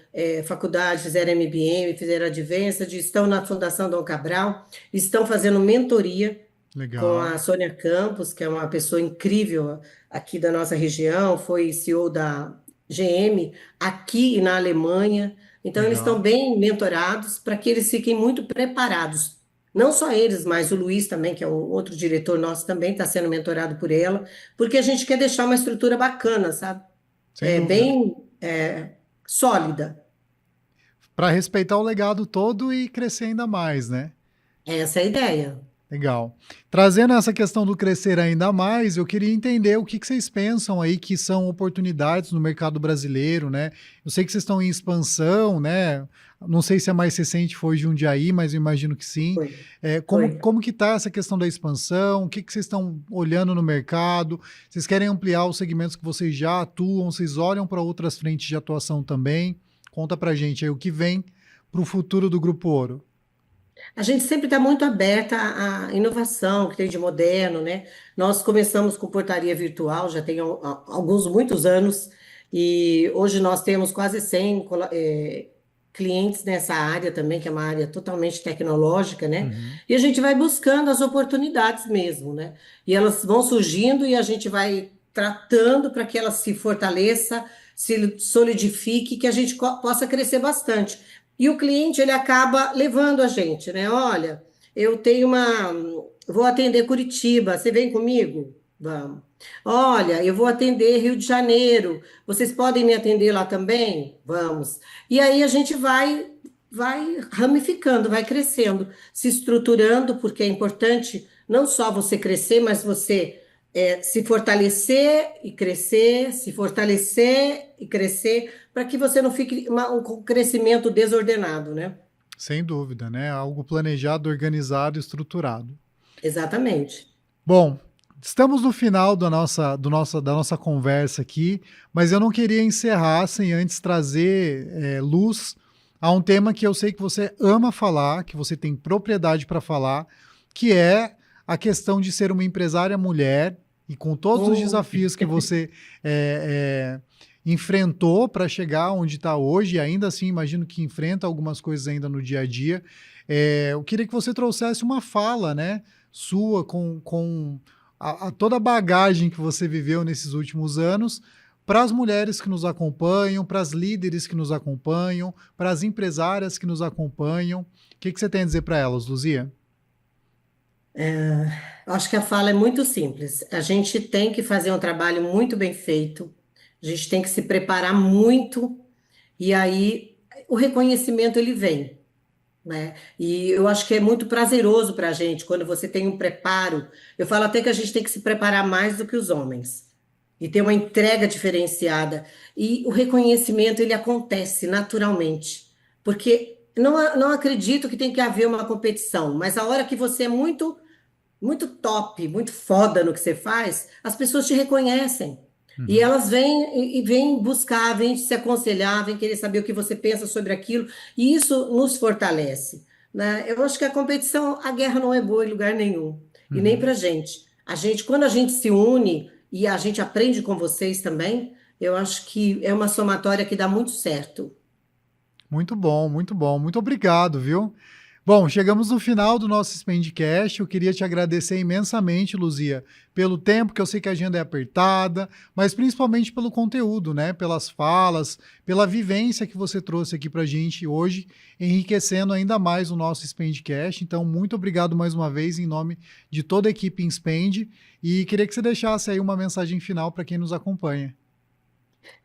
faculdade, fizeram MBM, fizeram Advanced, estão na Fundação Dom Cabral, estão fazendo mentoria com Legal, a Sônia Campos, que é uma pessoa incrível aqui da nossa região, foi CEO da GM aqui e na Alemanha. Então, eles estão legal. bem mentorados para que eles fiquem muito preparados. Não só eles, mas o Luiz também, que é o outro diretor nosso, também está sendo mentorado por ela, porque a gente quer deixar uma estrutura bacana, sabe? Sem É dúvida. bem sólida. Para respeitar o legado todo e crescer ainda mais, né? Essa é a ideia. Legal. Trazendo essa questão do crescer ainda mais, eu queria entender o que que vocês pensam aí que são oportunidades no mercado brasileiro, né? Eu sei que vocês estão em expansão, né? Não sei se a mais recente foi Jundiaí, mas eu imagino que sim. Foi, Como, foi. como que está essa questão da expansão? O que que vocês estão olhando no mercado? Vocês querem ampliar os segmentos que vocês já atuam? Vocês olham para outras frentes de atuação também? Conta pra gente aí o que vem para o futuro do Grupo Ouro. A gente sempre está muito aberta à inovação que tem de moderno, né? Nós começamos com portaria virtual, já tem alguns, muitos anos, e hoje nós temos quase 100 clientes nessa área também, que é uma área totalmente tecnológica, né? Uhum. E a gente vai buscando as oportunidades mesmo, né? E elas vão surgindo e a gente vai tratando para que elas se fortaleça, se solidifique, que a gente possa crescer bastante. E o cliente, ele acaba levando a gente, né? Olha, eu tenho uma. Vou atender Curitiba, você vem comigo? Vamos. Olha, eu vou atender Rio de Janeiro, vocês podem me atender lá também? Vamos. E aí a gente vai ramificando, vai crescendo, se estruturando, porque é importante não só você crescer, mas você se fortalecer e crescer, se fortalecer e crescer, para que você não fique um crescimento desordenado, né? Sem dúvida, né? Algo planejado, organizado, estruturado. Exatamente. Bom, estamos no final da nossa conversa aqui, mas eu não queria encerrar sem antes trazer luz a um tema que eu sei que você ama falar, que você tem propriedade para falar, que é a questão de ser uma empresária mulher e com todos os Hum, desafios que você enfrentou para chegar onde está hoje, e ainda assim imagino que enfrenta algumas coisas ainda no dia a dia. Eu queria que você trouxesse uma fala, né, sua com toda a bagagem que você viveu nesses últimos anos para as mulheres que nos acompanham, para as líderes que nos acompanham, para as empresárias que nos acompanham. O que você tem a dizer para elas, Luzia? acho que a fala é muito simples. A gente tem que fazer um trabalho muito bem feito, a gente tem que se preparar muito, e aí o reconhecimento ele vem, né? E eu acho que é muito prazeroso para a gente quando você tem um preparo. Eu falo até que a gente tem que se preparar mais do que os homens e ter uma entrega diferenciada. E o reconhecimento ele acontece naturalmente, porque não acredito que tem que haver uma competição, mas a hora que você é muito top, muito foda no que você faz, as pessoas te reconhecem. E Uhum. elas vêm e vêm buscar, vêm se aconselhar, vêm querer saber o que você pensa sobre aquilo, e isso nos fortalece, né? Eu acho que a competição, a guerra não é boa em lugar nenhum, e nem Uhum. para gente. Quando a gente se une e a gente aprende com vocês também, eu acho que é uma somatória que dá muito certo. Muito bom, muito bom. Muito obrigado, viu? Bom, chegamos no final do nosso Spendcast. Eu queria te agradecer imensamente, Luzia, pelo tempo, que eu sei que a agenda é apertada, mas principalmente pelo conteúdo, né? Pelas falas, pela vivência que você trouxe aqui pra gente hoje, enriquecendo ainda mais o nosso Spendcast. Então, muito obrigado mais uma vez em nome de toda a equipe Spend e queria que você deixasse aí uma mensagem final para quem nos acompanha.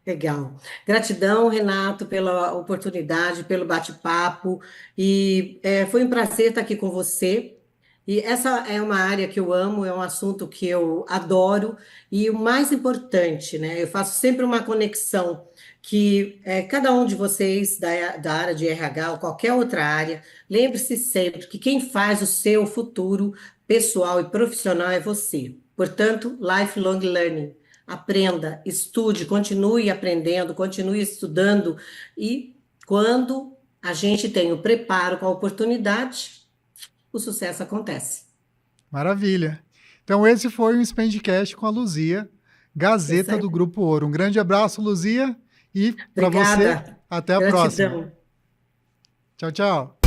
Legal. Gratidão, Renato, pela oportunidade, pelo bate-papo. Foi um prazer estar aqui com você. E essa é uma área que eu amo, é um assunto que eu adoro. E o mais importante, né? Eu faço sempre uma conexão que cada um de vocês da área de RH ou qualquer outra área, lembre-se sempre que quem faz o seu futuro pessoal e profissional é você. Portanto, lifelong learning. Aprenda, estude, continue aprendendo, continue estudando. E quando a gente tem o preparo com a oportunidade, o sucesso acontece. Maravilha. Então, esse foi o Spendcast com a Luzia, Isso Gazeta aí. do Grupo Ouro. Um grande abraço, Luzia, e para você, Obrigada. até a próxima. Gratidão. Tchau, tchau.